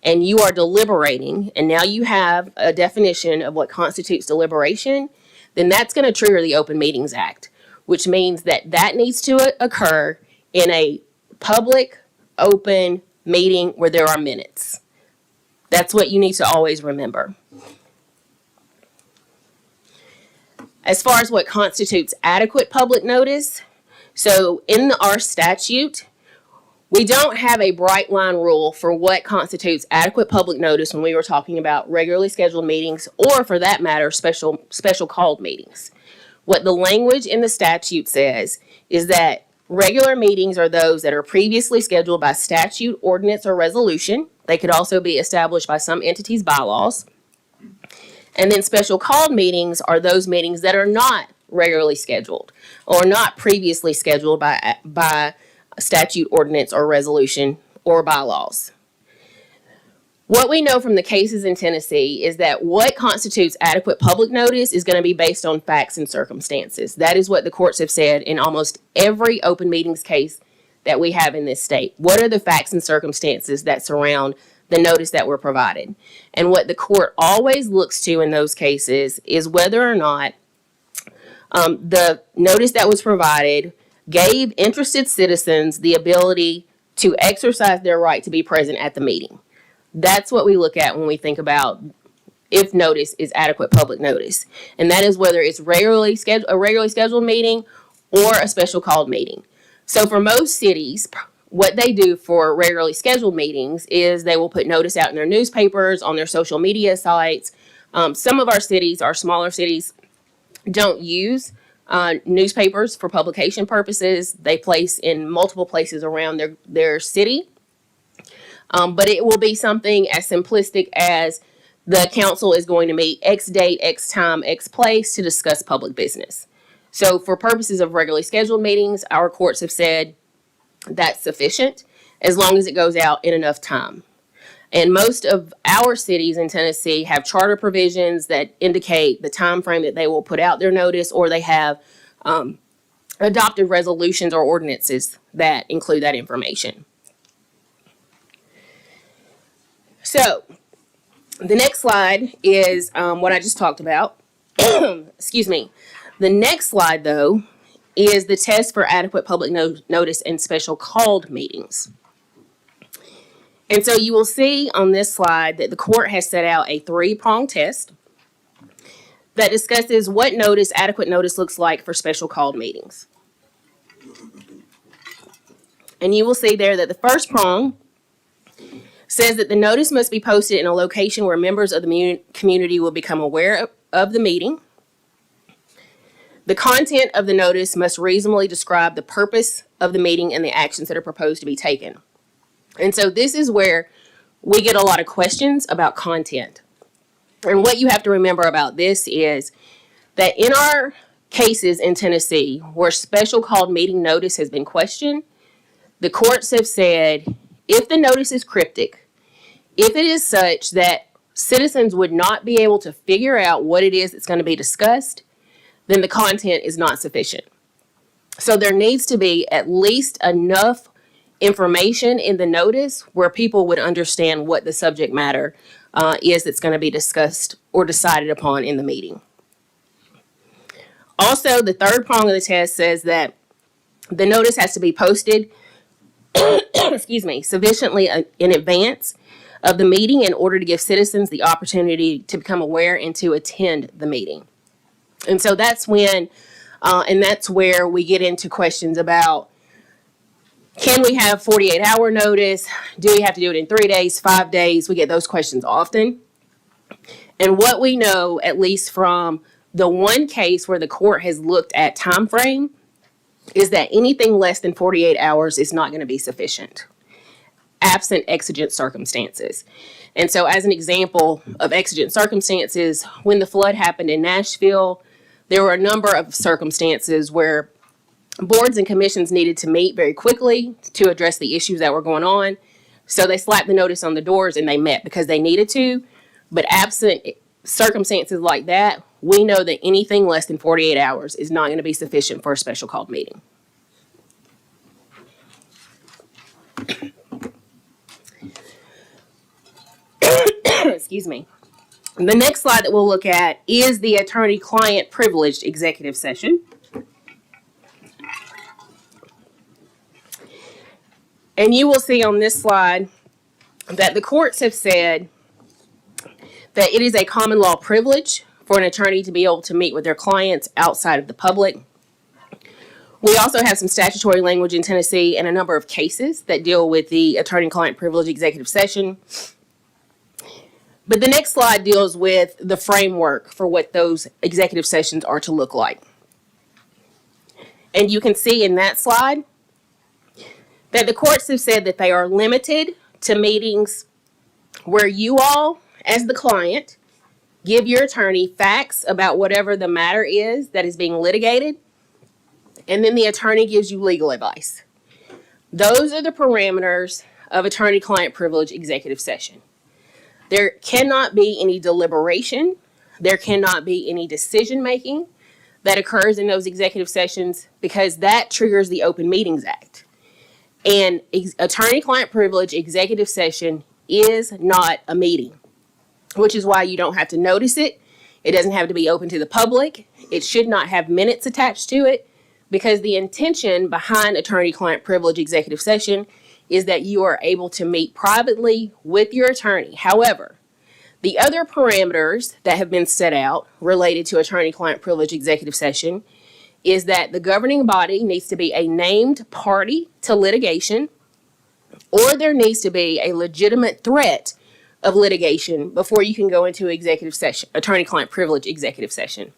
and you are deliberating, and now you have a definition of what constitutes deliberation, then that's going to trigger the Open Meetings Act, which means that that needs to occur in a public, open meeting where there are minutes. That's what you need to always remember. As far as what constitutes adequate public notice, so in our statute, we don't have a bright line rule for what constitutes adequate public notice when we were talking about regularly scheduled meetings or, for that matter, special called meetings. What the language in the statute says is that regular meetings are those that are previously scheduled by statute, ordinance, or resolution. They could also be established by some entity's bylaws. And then special called meetings are those meetings that are not regularly scheduled or not previously scheduled by statute, ordinance, or resolution, or bylaws. What we know from the cases in Tennessee is that what constitutes adequate public notice is going to be based on facts and circumstances. That is what the courts have said in almost every open meetings case that we have in this state. What are the facts and circumstances that surround the notice that were provided? And what the court always looks to in those cases is whether or not the notice that was provided gave interested citizens the ability to exercise their right to be present at the meeting. That's what we look at when we think about if notice is adequate public notice. And that is whether it's a regularly scheduled meeting or a special called meeting. So for most cities, what they do for regularly scheduled meetings is they will put notice out in their newspapers, on their social media sites. Some of our cities, our smaller cities, don't use newspapers for publication purposes. They place in multiple places around their city. But it will be something as simplistic as the council is going to meet X date, X time, X place to discuss public business. So for purposes of regularly scheduled meetings, our courts have said that's sufficient as long as it goes out in enough time. And most of our cities in Tennessee have charter provisions that indicate the time frame that they will put out their notice, or they have adopted resolutions or ordinances that include that information. So the next slide is what I just talked about. Excuse me. The next slide, though, is the test for adequate public notice in special called meetings. And so you will see on this slide that the court has set out a 3-pronged test that discusses what adequate notice looks like for special called meetings. And you will see there that the first prong says that the notice must be posted in a location where members of the community will become aware of the meeting. The content of the notice must reasonably describe the purpose of the meeting and the actions that are proposed to be taken. And so this is where we get a lot of questions about content. And what you have to remember about this is that in our cases in Tennessee where special called meeting notice has been questioned, the courts have said if the notice is cryptic, if it is such that citizens would not be able to figure out what it is that's going to be discussed, then the content is not sufficient. So there needs to be at least enough information in the notice where people would understand what the subject matter is that's going to be discussed or decided upon in the meeting. Also, the third prong of the test says that the notice has to be posted sufficiently in advance of the meeting in order to give citizens the opportunity to become aware and to attend the meeting. And so that's when, and that's where we get into questions about, can we have 48-hour notice? Do we have to do it in 3 days, 5 days? We get those questions often. And what we know, at least from the one case where the court has looked at time frame, is that anything less than 48 hours is not going to be sufficient, absent exigent circumstances. And so as an example of exigent circumstances, when the flood happened in Nashville, there were a number of circumstances where boards and commissions needed to meet very quickly to address the issues that were going on. So they slapped the notice on the doors and they met because they needed to. But absent circumstances like that, we know that anything less than 48 hours is not going to be sufficient for a special called meeting. Excuse me. The next slide that we'll look at is the attorney-client privileged executive session. And you will see on this slide that the courts have said that it is a common law privilege for an attorney to be able to meet with their clients outside of the public. We also have some statutory language in Tennessee and a number of cases that deal with the attorney-client privilege executive session. But the next slide deals with the framework for what those executive sessions are to look like. And you can see in that slide that the courts have said that they are limited to meetings where you all, as the client, give your attorney facts about whatever the matter is that is being litigated, and then the attorney gives you legal advice. Those are the parameters of attorney-client privilege executive session. There cannot be any deliberation. There cannot be any decision-making that occurs in those executive sessions because that triggers the Open Meetings Act. And attorney-client privilege executive session is not a meeting, which is why you don't have to notice it. It doesn't have to be open to the public. It should not have minutes attached to it because the intention behind attorney-client privilege executive session is that you are able to meet privately with your attorney. However, the other parameters that have been set out related to attorney-client privilege executive session is that the governing body needs to be a named party to litigation, or there needs to be a legitimate threat of litigation before you can go into executive session, attorney-client privilege executive session.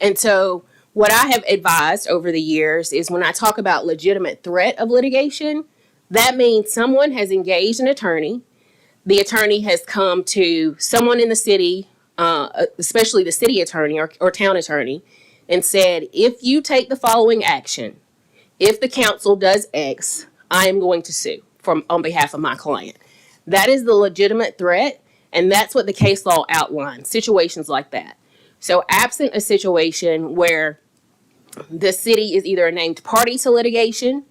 And so what I have advised over the years is when I talk about legitimate threat of litigation, that means someone has engaged an attorney. The attorney has come to someone in the city, especially the city attorney or town attorney, and said, if you take the following action, if the council does X, I am going to sue on behalf of my client. That is the legitimate threat, and that's what the case law outlines, situations like that. So absent a situation where the city is either a named party to litigation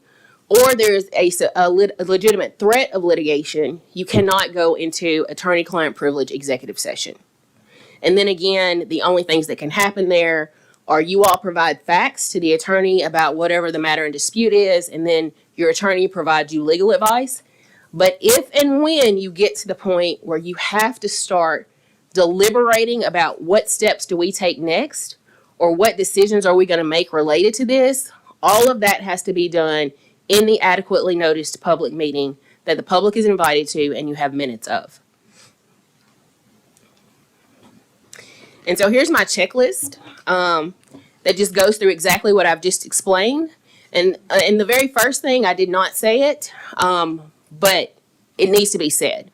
or there's a legitimate threat of litigation, you cannot go into attorney-client privilege executive session. And then again, the only things that can happen there are you all provide facts to the attorney about whatever the matter in dispute is, and then your attorney provides you legal advice. But if and when you get to the point where you have to start deliberating about what steps do we take next, or what decisions are we going to make related to this, all of that has to be done in the adequately noticed public meeting that the public is invited to and you have minutes of. And so here's my checklist that just goes through exactly what I've just explained. And the very first thing, I did not say it, but it needs to be said.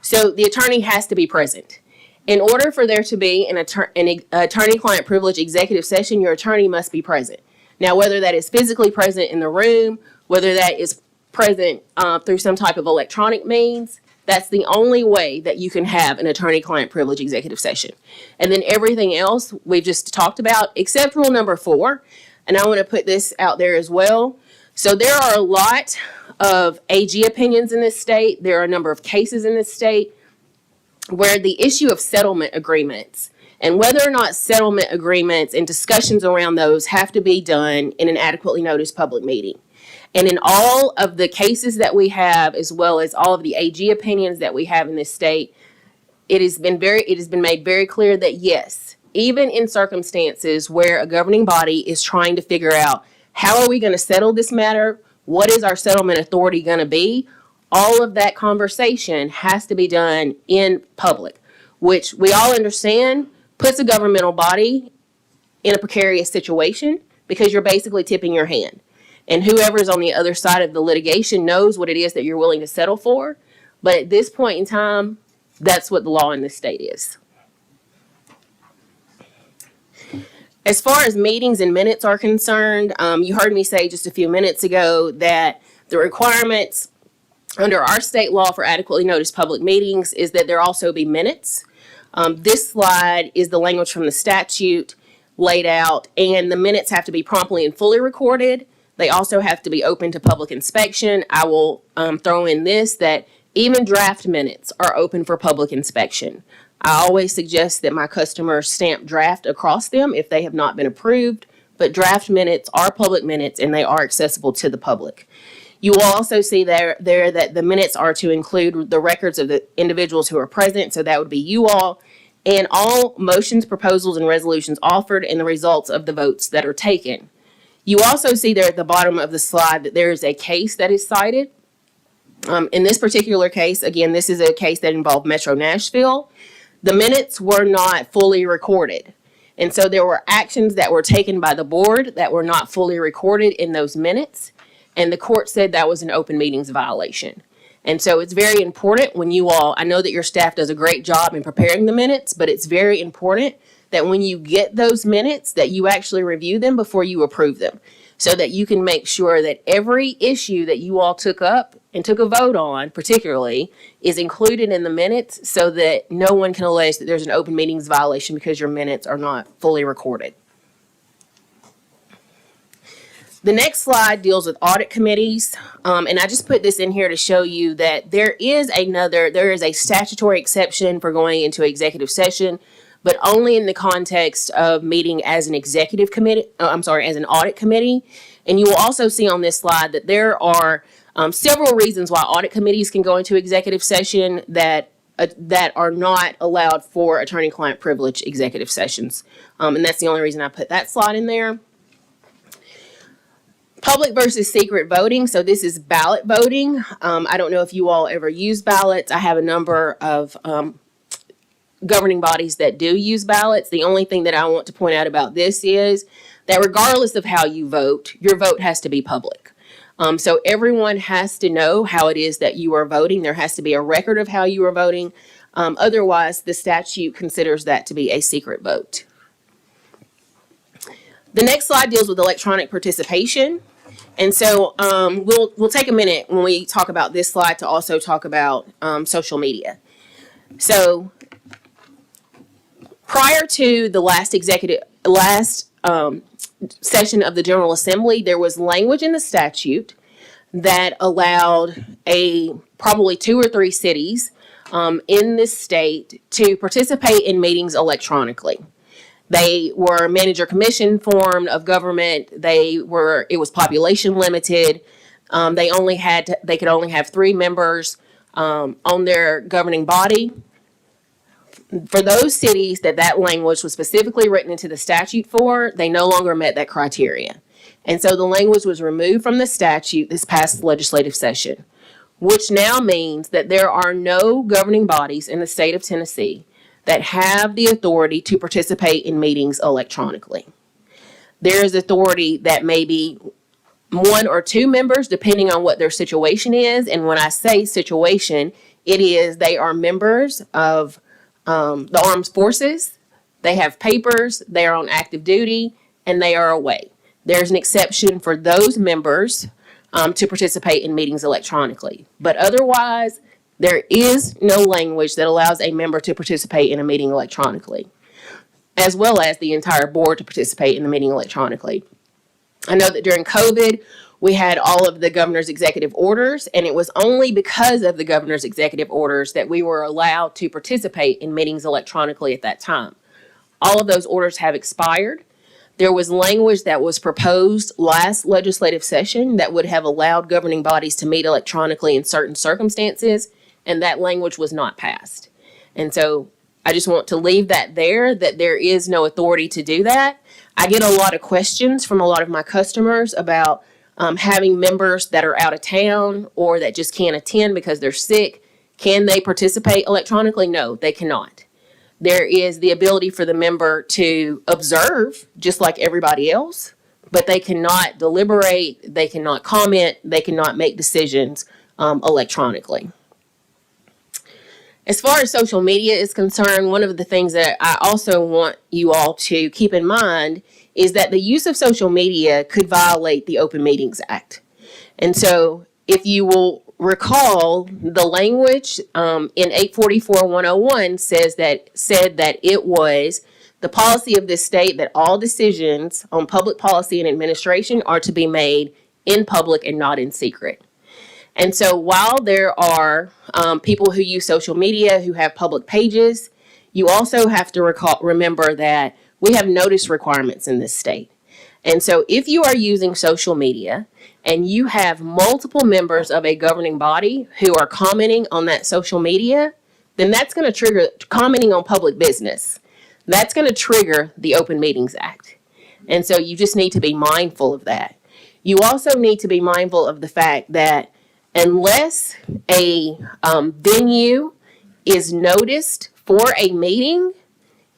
So the attorney has to be present. In order for there to be an attorney-client privilege executive session, your attorney must be present. Now, whether that is physically present in the room, whether that is present through some type of electronic means, that's the only way that you can have an attorney-client privilege executive session. And then everything else we've just talked about, except rule number 4. And I want to put this out there as well. So there are a lot of AG opinions in this state. There are a number of cases in this state where the issue of settlement agreements and whether or not settlement agreements and discussions around those have to be done in an adequately noticed public meeting. And in all of the cases that we have, as well as all of the AG opinions that we have in this state, it has been made very clear that yes, even in circumstances where a governing body is trying to figure out how are we going to settle this matter, what is our settlement authority going to be, all of that conversation has to be done in public, which we all understand puts a governmental body in a precarious situation because you're basically tipping your hand. And whoever's on the other side of the litigation knows what it is that you're willing to settle for. But at this point in time, that's what the law in this state is. As far as meetings and minutes are concerned, you heard me say just a few minutes ago that the requirements under our state law for adequately noticed public meetings is that there also be minutes. This slide is the language from the statute laid out, and the minutes have to be promptly and fully recorded. They also have to be open to public inspection. I will throw in this, that even draft minutes are open for public inspection. I always suggest that my customers stamp draft across them if they have not been approved, but draft minutes are public minutes and they are accessible to the public. You will also see there that the minutes are to include the records of the individuals who are present, so that would be you all, and all motions, proposals, and resolutions offered and the results of the votes that are taken. You also see there at the bottom of the slide that there is a case that is cited. In this particular case, again, this is a case that involved Metro Nashville. The minutes were not fully recorded. And so there were actions that were taken by the board that were not fully recorded in those minutes. And the court said that was an open meetings violation. And so it's very important when you all, I know that your staff does a great job in preparing the minutes, but it's very important that when you get those minutes that you actually review them before you approve them, so that you can make sure that every issue that you all took up and took a vote on particularly is included in the minutes, so that no one can allege that there's an open meetings violation because your minutes are not fully recorded. The next slide deals with audit committees, and I just put this in here to show you that there is a statutory exception for going into executive session, but only in the context of meeting as an executive committee, as an audit committee. And you will also see on this slide that there are several reasons why audit committees can go into executive session that are not allowed for attorney-client privilege executive sessions. And that's the only reason I put that slide in there. Public versus secret voting. So this is ballot voting. I don't know if you all ever use ballots. I have a number of governing bodies that do use ballots. The only thing that I want to point out about this is that regardless of how you vote, your vote has to be public. So everyone has to know how it is that you are voting. There has to be a record of how you are voting. Otherwise, the statute considers that to be a secret vote. The next slide deals with electronic participation. And so we'll take a minute when we talk about this slide to also talk about social media. So prior to the last session of the General Assembly, there was language in the statute that allowed probably 2 or 3 cities in this state to participate in meetings electronically. They were manager commission form of government. It was population limited. They could only have 3 members on their governing body. For those cities that language was specifically written into the statute for, they no longer met that criteria. And so the language was removed from the statute this past legislative session, which now means that there are no governing bodies in the state of Tennessee that have the authority to participate in meetings electronically. There is authority that may be 1 or 2 members, depending on what their situation is. And when I say situation, it is they are members of the armed forces, they have papers, they are on active duty, and they are away. There's an exception for those members to participate in meetings electronically. But otherwise, there is no language that allows a member to participate in a meeting electronically, as well as the entire board to participate in the meeting electronically. I know that during COVID, we had all of the governor's executive orders, and it was only because of the governor's executive orders that we were allowed to participate in meetings electronically at that time. All of those orders have expired. There was language that was proposed last legislative session that would have allowed governing bodies to meet electronically in certain circumstances, and that language was not passed. And so I just want to leave that there is no authority to do that. I get a lot of questions from a lot of my customers about having members that are out of town or that just can't attend because they're sick. Can they participate electronically? No, they cannot. There is the ability for the member to observe just like everybody else, but they cannot deliberate, they cannot comment, they cannot make decisions electronically. As far as social media is concerned, one of the things that I also want you all to keep in mind is that the use of social media could violate the Open Meetings Act. And so if you will recall, the language in 844-101 said that it was the policy of this state that all decisions on public policy and administration are to be made in public and not in secret. And so while there are people who use social media who have public pages, you also have to remember that we have notice requirements in this state. And so if you are using social media and you have multiple members of a governing body who are commenting on that social media, then that's going to trigger commenting on public business. That's going to trigger the Open Meetings Act. And so you just need to be mindful of that. You also need to be mindful of the fact that unless a venue is noticed for a meeting,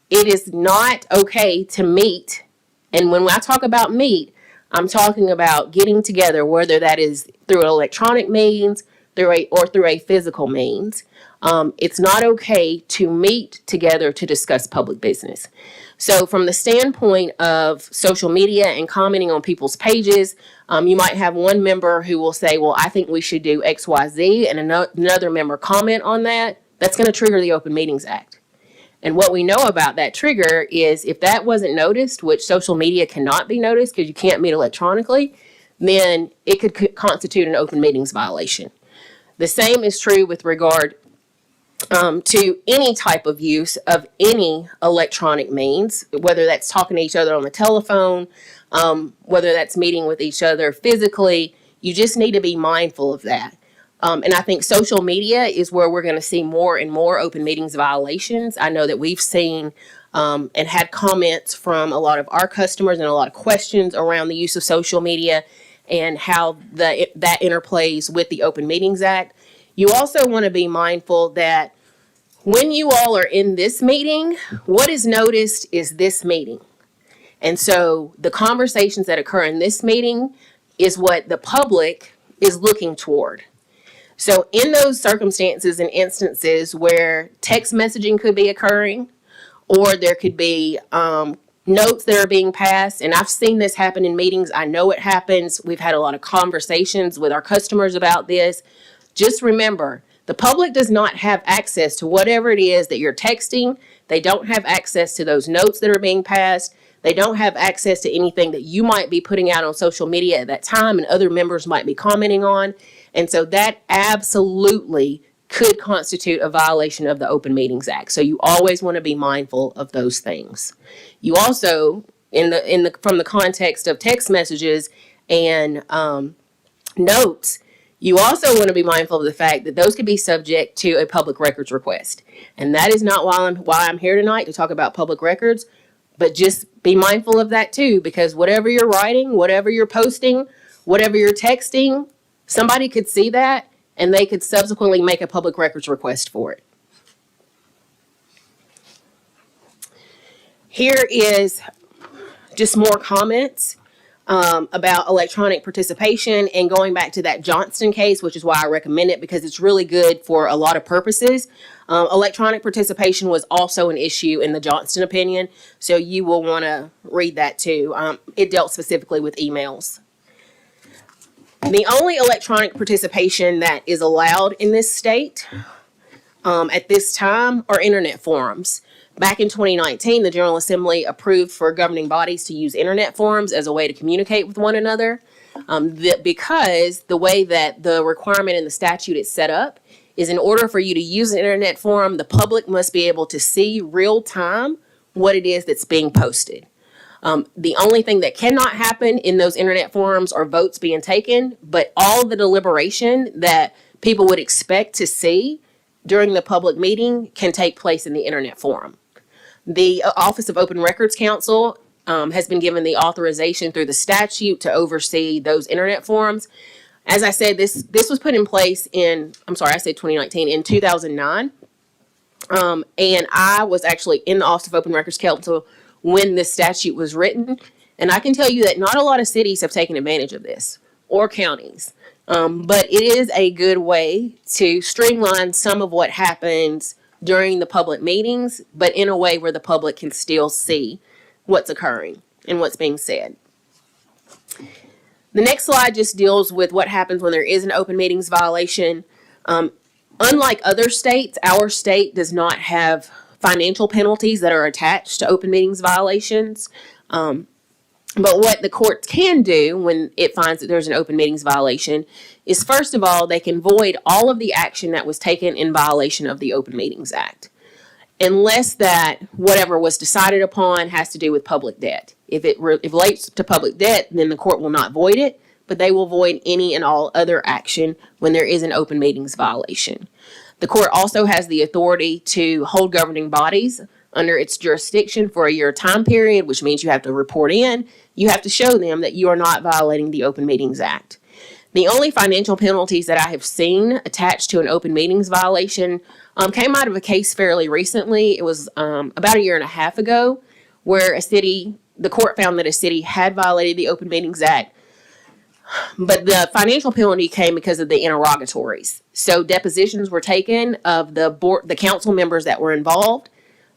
it is not okay to meet. And when I talk about meet, I'm talking about getting together, whether that is through an electronic means or through a physical means. It's not okay to meet together to discuss public business. So from the standpoint of social media and commenting on people's pages, you might have one member who will say, well, I think we should do X, Y, Z, and another member comment on that. That's going to trigger the Open Meetings Act. And what we know about that trigger is if that wasn't noticed, which social media cannot be noticed because you can't meet electronically, then it could constitute an open meetings violation. The same is true with regard to any type of use of any electronic means, whether that's talking to each other on the telephone, whether that's meeting with each other physically. You just need to be mindful of that. And I think social media is where we're going to see more and more open meetings violations. I know that we've seen and had comments from a lot of our customers and a lot of questions around the use of social media and how that interplays with the Open Meetings Act. You also want to be mindful that when you all are in this meeting, what is noticed is this meeting. And so the conversations that occur in this meeting is what the public is looking toward. So in those circumstances and instances where text messaging could be occurring, or there could be notes that are being passed, and I've seen this happen in meetings. I know it happens. We've had a lot of conversations with our customers about this. Just remember, the public does not have access to whatever it is that you're texting. They don't have access to those notes that are being passed. They don't have access to anything that you might be putting out on social media at that time and other members might be commenting on. And so that absolutely could constitute a violation of the Open Meetings Act. So you always want to be mindful of those things. You also, from the context of text messages and notes, you also want to be mindful of the fact that those could be subject to a public records request. And that is not why I'm here tonight to talk about public records, but just be mindful of that too, because whatever you're writing, whatever you're posting, whatever you're texting, somebody could see that and they could subsequently make a public records request for it. Here is just more comments about electronic participation and going back to that Johnston case, which is why I recommend it because it's really good for a lot of purposes. Electronic participation was also an issue in the Johnston opinion, so you will want to read that too. It dealt specifically with emails. The only electronic participation that is allowed in this state at this time are internet forums. Back in 2019, the General Assembly approved for governing bodies to use internet forums as a way to communicate with one another. Because the way that the requirement in the statute is set up is in order for you to use an internet forum, the public must be able to see real time what it is that's being posted. The only thing that cannot happen in those internet forums are votes being taken, but all the deliberation that people would expect to see during the public meeting can take place in the internet forum. The Office of Open Records Counsel has been given the authorization through the statute to oversee those internet forums. As I said, this was put in place in 2019, in 2009. And I was actually in the Office of Open Records Counsel when this statute was written. And I can tell you that not a lot of cities have taken advantage of this, or counties. But it is a good way to streamline some of what happens during the public meetings, but in a way where the public can still see what's occurring and what's being said. The next slide just deals with what happens when there is an open meetings violation. Unlike other states, our state does not have financial penalties that are attached to open meetings violations. But what the court can do when it finds that there's an open meetings violation is, first of all, they can void all of the action that was taken in violation of the Open Meetings Act, unless that whatever was decided upon has to do with public debt. If it relates to public debt, then the court will not void it, but they will void any and all other action when there is an open meetings violation. The court also has the authority to hold governing bodies under its jurisdiction for a year time period, which means you have to report in. You have to show them that you are not violating the Open Meetings Act. The only financial penalties that I have seen attached to an open meetings violation came out of a case fairly recently. It was about a year and a half ago, where the court found that a city had violated the Open Meetings Act. But the financial penalty came because of the interrogatories. So depositions were taken of the council members that were involved.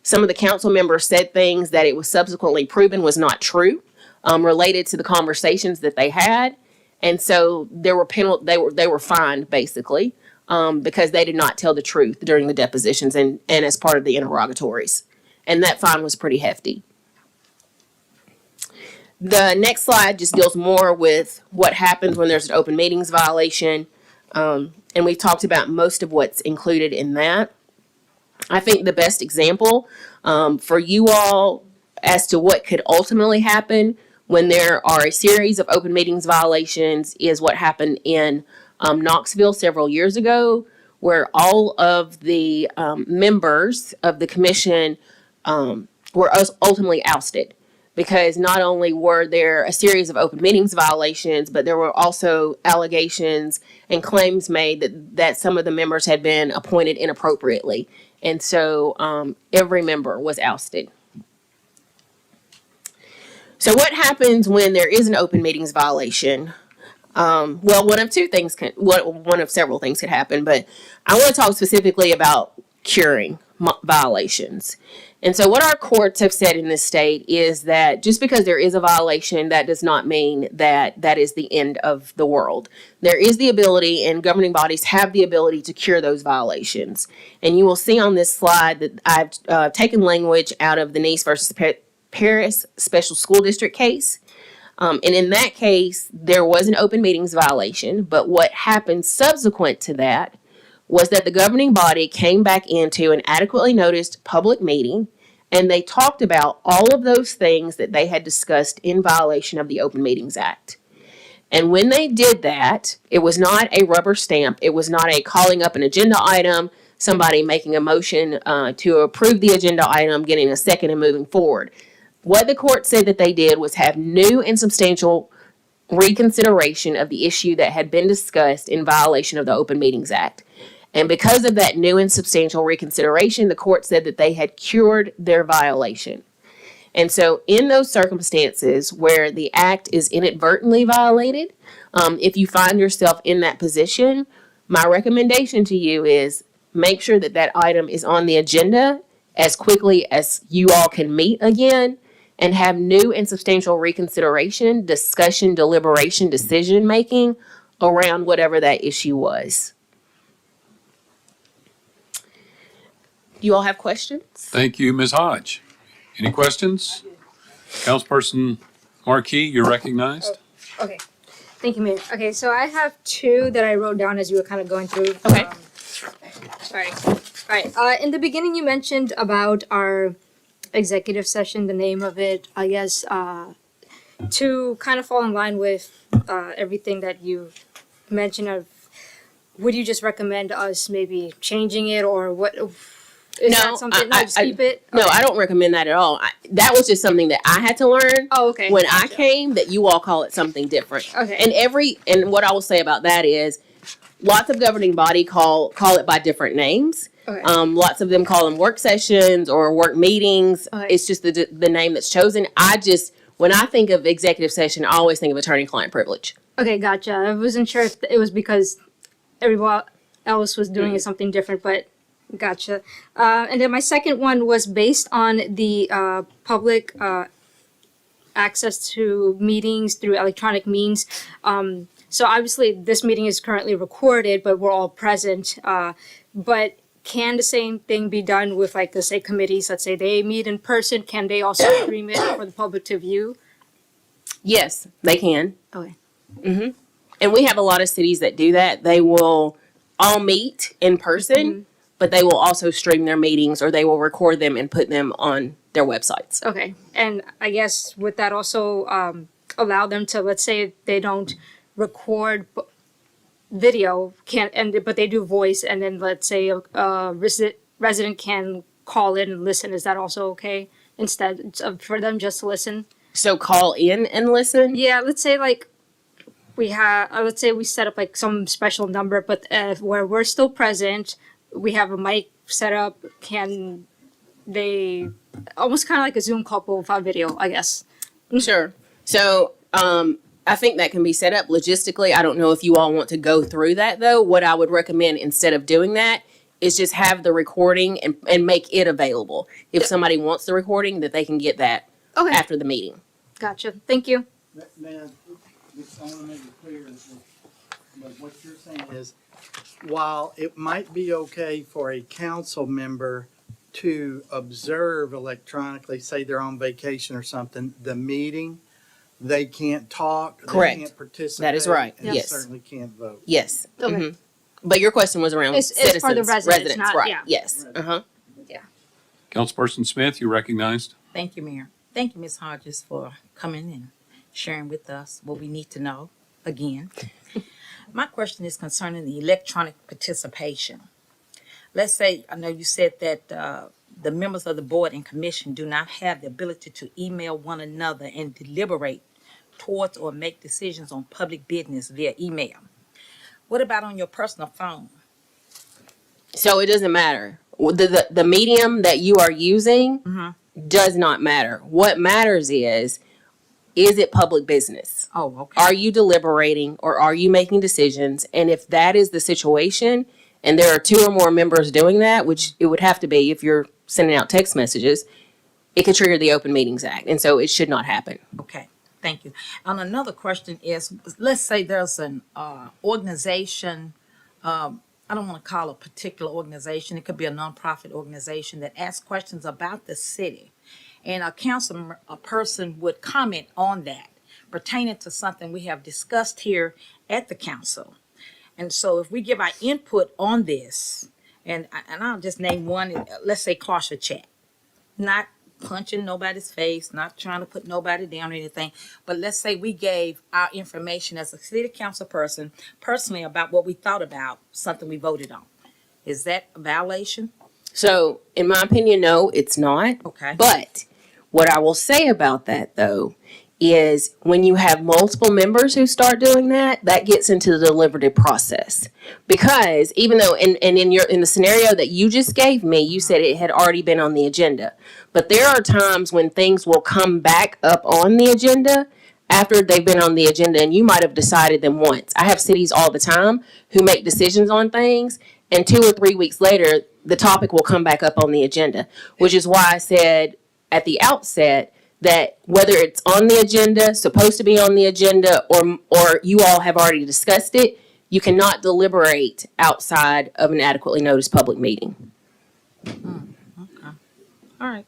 Some of the council members said things that it was subsequently proven was not true, related to the conversations that they had. And so they were fined basically, because they did not tell the truth during the depositions and as part of the interrogatories. And that fine was pretty hefty. The next slide just deals more with what happens when there's an open meetings violation. And we've talked about most of what's included in that. I think the best example for you all as to what could ultimately happen when there are a series of open meetings violations is what happened in Knoxville several years ago, where all of the members of the commission were ultimately ousted. Because not only were there a series of open meetings violations, but there were also allegations and claims made that some of the members had been appointed inappropriately. And so every member was ousted. So what happens when there is an open meetings violation? Well, one of several things could happen, but I want to talk specifically about curing violations. And so what our courts have said in this state is that just because there is a violation, that does not mean that that is the end of the world. There is the ability, and governing bodies have the ability to cure those violations. And you will see on this slide that I've taken language out of the Nice versus Paris Special School District case. And in that case, there was an open meetings violation, but what happened subsequent to that was that the governing body came back into an adequately noticed public meeting, and they talked about all of those things that they had discussed in violation of the Open Meetings Act. And when they did that, it was not a rubber stamp. It was not a calling up an agenda item, somebody making a motion to approve the agenda item, getting a second and moving forward. What the court said that they did was have new and substantial reconsideration of the issue that had been discussed in violation of the Open Meetings Act. And because of that new and substantial reconsideration, the court said that they had cured their violation. And so in those circumstances where the act is inadvertently violated, if you find yourself in that position, my recommendation to you is make sure that that item is on the agenda as quickly as you all can meet again, and have new and substantial reconsideration, discussion, deliberation, decision making around whatever that issue was. Do you all have questions? Thank you, Ms. Hodge. Any questions? Councilperson Markey, you're recognized. Okay. Thank you, Mayor. Okay, so I have two that I wrote down as you were kind of going through. Okay. All right. In the beginning, you mentioned about our executive session, the name of it, I guess, to kind of fall in line with everything that you mentioned. Would you just recommend us maybe changing it, or what? Is that something? Just keep it? No, I don't recommend that at all. That was just something that I had to learn. Oh, okay. When I came, that you all call it something different. Okay. And what I will say about that is, lots of governing body call it by different names. Okay. Lots of them call them work sessions or work meetings. Okay. It's just the name that's chosen. When I think of executive session, I always think of attorney-client privilege. Okay, gotcha. I wasn't sure if it was because everyone else was doing something different, but gotcha. And then my second one was based on the public access to meetings through electronic means. So obviously this meeting is currently recorded, but we're all present. But can the same thing be done with, like, let's say committees? Let's say they meet in person. Can they also stream it for the public to view? Yes, they can. Okay. And we have a lot of cities that do that. They will all meet in person, but they will also stream their meetings, or they will record them and put them on their websites. Okay. And I guess would that also allow them to, let's say they don't record video, but they do voice, and then let's say a resident can call in and listen. Is that also okay instead of for them just to listen? So call in and listen? Yeah, let's say like let's say we set up like some special number, but where we're still present, we have a mic set up. Can they almost kind of like a Zoom call but without video, I guess? Sure. So I think that can be set up logistically. I don't know if you all want to go through that, though. What I would recommend instead of doing that is just have the recording and make it available. If somebody wants the recording, that they can get that after the meeting. Gotcha. Thank you. Man, I want to make it clear that what you're saying is, while it might be okay for a council member to observe electronically, say they're on vacation or something, the meeting, they can't talk, Correct. They can't participate. That is right. And Yes. certainly can't vote. Yes. Okay. But your question was around It's citizens. for the residents, not- right. yeah. Yes. Councilperson Smith, you recognized. Thank you, Mayor. Thank you, Ms. Hodges, for coming in. sharing with us what we need to know again. My question is concerning the electronic participation. Let's say, I know you said that the members of the board and commission do not have the ability to email one another and deliberate towards or make decisions on public business via email. What about on your personal phone? So it doesn't matter. The medium that you are using does not matter. What matters is it public business? Oh, okay. Are you deliberating or are you making decisions? And if that is the situation, and there are two or more members doing that, which it would have to be if you're sending out text messages, it could trigger the Open Meetings Act. And so it should not happen. Okay, thank you. And another question is, let's say there's an organization, I don't want to call a particular organization, it could be a nonprofit organization that asks questions about the city. And a person would comment on that pertaining to something we have discussed here at the council. And so if we give our input on this, and I'll just name one, let's say Clarksville Chat, not punching nobody's face, not trying to put nobody down or anything, but let's say we gave our information as a city council person personally about what we thought about something we voted on. Is that a violation? So in my opinion, no, it's not. Okay. But what I will say about that, though, is when you have multiple members who start doing that, that gets into the deliberative process. Because even though in the scenario that you just gave me, you said it had already been on the agenda. But there are times when things will come back up on the agenda after they've been on the agenda, and you might have decided them once. I have cities all the time who make decisions on things, and 2 or 3 weeks later, the topic will come back up on the agenda, which is why I said at the outset that whether it's on the agenda, supposed to be on the agenda, or you all have already discussed it, you cannot deliberate outside of an adequately noticed public meeting. Okay. All right.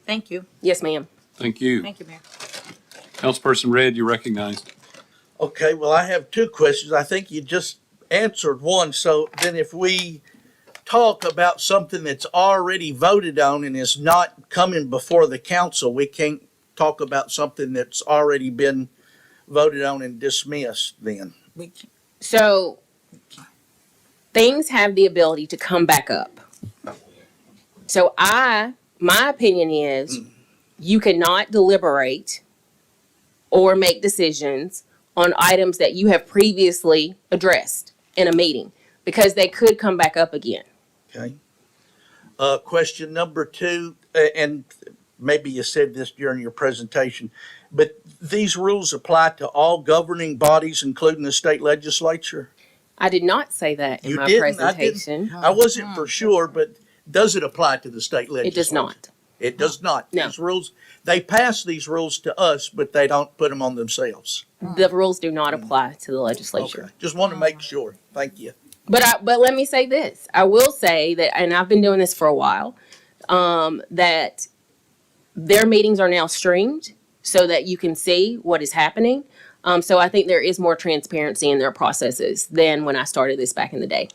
Thank you. Yes, ma'am. Thank you. Thank you, Mayor. Councilperson Red, you're recognized. Okay, well, I have two questions. I think you just answered one. So then if we talk about something that's already voted on and is not coming before the council, we can't talk about something that's already been voted on and dismissed then. So things have the ability to come back up. So my opinion is you cannot deliberate or make decisions on items that you have previously addressed in a meeting because they could come back up again. Okay. Question number two, and maybe you said this during your presentation, but these rules apply to all governing bodies, including the state legislature? I did not say that in You my didn't? presentation. I wasn't for sure, but does it apply to the state legislature? It does not. It does not. No. These rules, they pass these rules to us, but they don't put them on themselves. The rules do not apply to the legislature. Okay. Just want to make sure. Thank you. But let me say this. I will say that, and I've been doing this for a while, that their meetings are now streamed so that you can see what is happening. So I think there is more transparency in their processes than when I started this back in the day.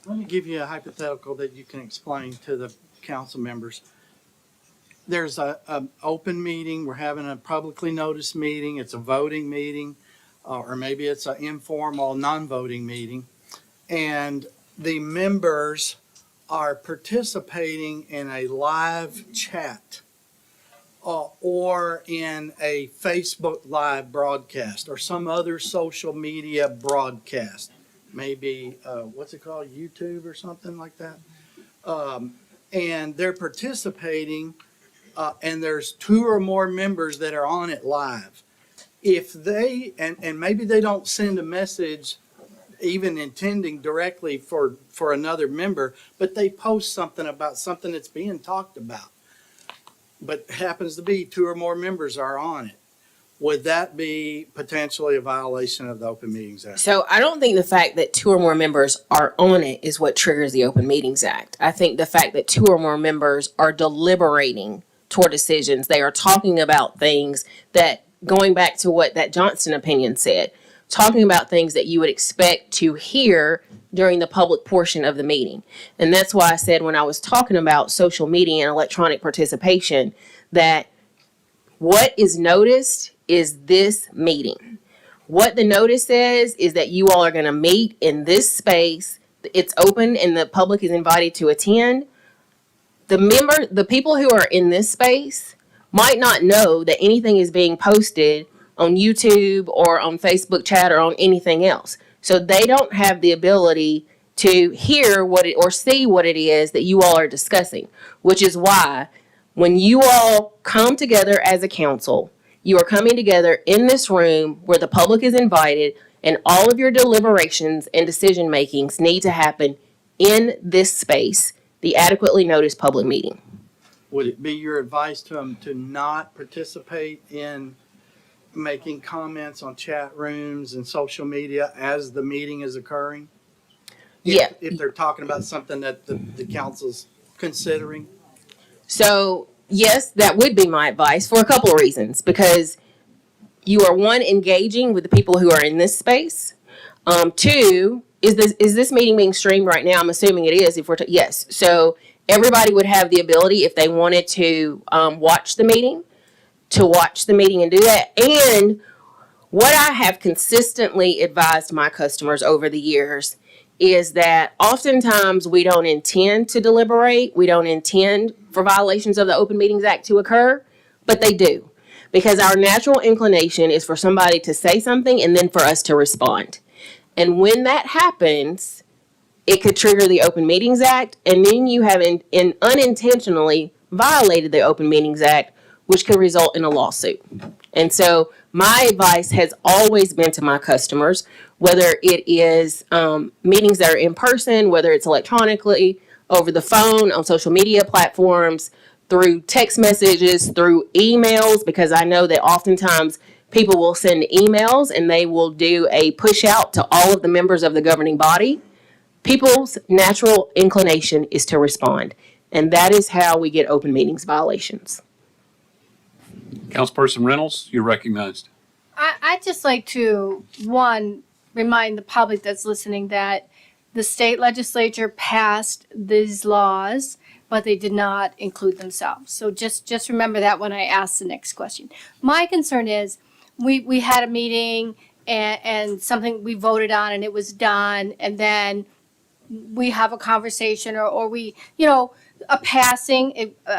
Let me give you a hypothetical that you can explain to the council members. There's a open meeting, we're having a publicly noticed meeting, it's a voting meeting, or maybe it's an informal, non-voting meeting. And the members are participating in a live chat or in a Facebook live broadcast or some other social media broadcast. Maybe, what's it called, YouTube or something like that? And they're participating, and there's 2 or more members that are on it live. If they, and maybe they don't send a message even intending directly for another member, but they post something about something that's being talked about. But happens to be 2 or more members are on it. Would that be potentially a violation of the Open Meetings Act? So I don't think the fact that 2 or more members are on it is what triggers the Open Meetings Act. I think the fact that 2 or more members are deliberating toward decisions, they are talking about things that, going back to what that Johnston opinion said, talking about things that you would expect to hear during the public portion of the meeting. And that's why I said when I was talking about social media and electronic participation, that what is noticed is this meeting. What the notice says is that you all are going to meet in this space. It's open and the public is invited to attend. The people who are in this space might not know that anything is being posted on YouTube or on Facebook chat or on anything else. So they don't have the ability to hear what it or see what it is that you all are discussing, which is why when you all come together as a council, you are coming together in this room where the public is invited and all of your deliberations and decision makings need to happen in this space, the adequately noticed public meeting. Would it be your advice to them to not participate in making comments on chat rooms and social media as the meeting is occurring? Yeah. If they're talking about something that the council's considering? So, yes, that would be my advice for a couple of reasons. Because you are, one, engaging with the people who are in this space. Two, is this meeting being streamed right now? I'm assuming it is. Yes. So everybody would have the ability, if they wanted to watch the meeting and do that. And what I have consistently advised my customers over the years is that oftentimes we don't intend to deliberate. We don't intend for violations of the Open Meetings Act to occur, but they do. Because our natural inclination is for somebody to say something and then for us to respond. And when that happens, it could trigger the Open Meetings Act, and then you have unintentionally violated the Open Meetings Act, which could result in a lawsuit. And so my advice has always been to my customers, whether it is meetings that are in person, whether it's electronically, over the phone, on social media platforms, through text messages, through emails, because I know that oftentimes people will send emails and they will do a push out to all of the members of the governing body. People's natural inclination is to respond. And that is how we get open meetings violations. Councilperson Reynolds, you're recognized. I'd just like to, one, remind the public that's listening that the state legislature passed these laws, but they did not include themselves. So just remember that when I ask the next question. My concern is we had a meeting and something we voted on and it was done, and then we have a conversation or we, a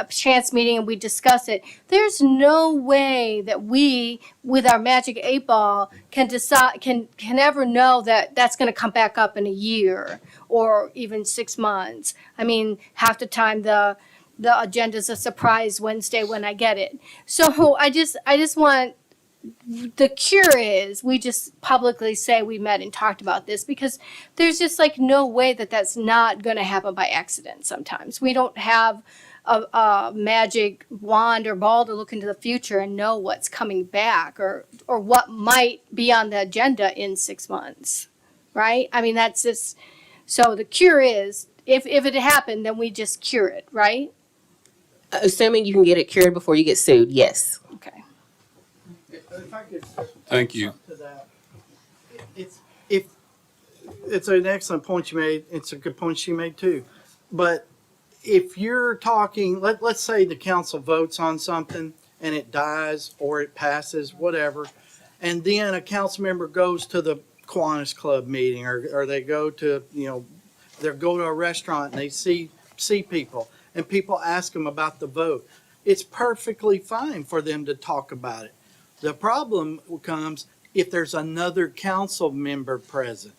chance meeting and we discuss it. There's no way that we, with our magic 8-ball, can decide, can ever know that that's going to come back up in a year or even 6 months. I mean, half the time the agenda's a surprise Wednesday when I get it. So I just want, the cure is we just publicly say we met and talked about this, because there's just like no way that that's not going to happen by accident sometimes. We don't have a magic wand or ball to look into the future and know what's coming back or what might be on the agenda in 6 months, right? I mean, that's just, so the cure is if it happened, then we just cure it, right? Assuming you can get it cured before you get sued, yes. Okay. If I could Thank you. to that, it's an excellent point you made. It's a good point she made too. But if you're talking, let's say the council votes on something and it dies or it passes, whatever, and then a council member goes to the Kiwanis Club meeting or they go to, they go to a restaurant and they see people and people ask them about the vote. It's perfectly fine for them to talk about it. The problem comes if there's another council member present.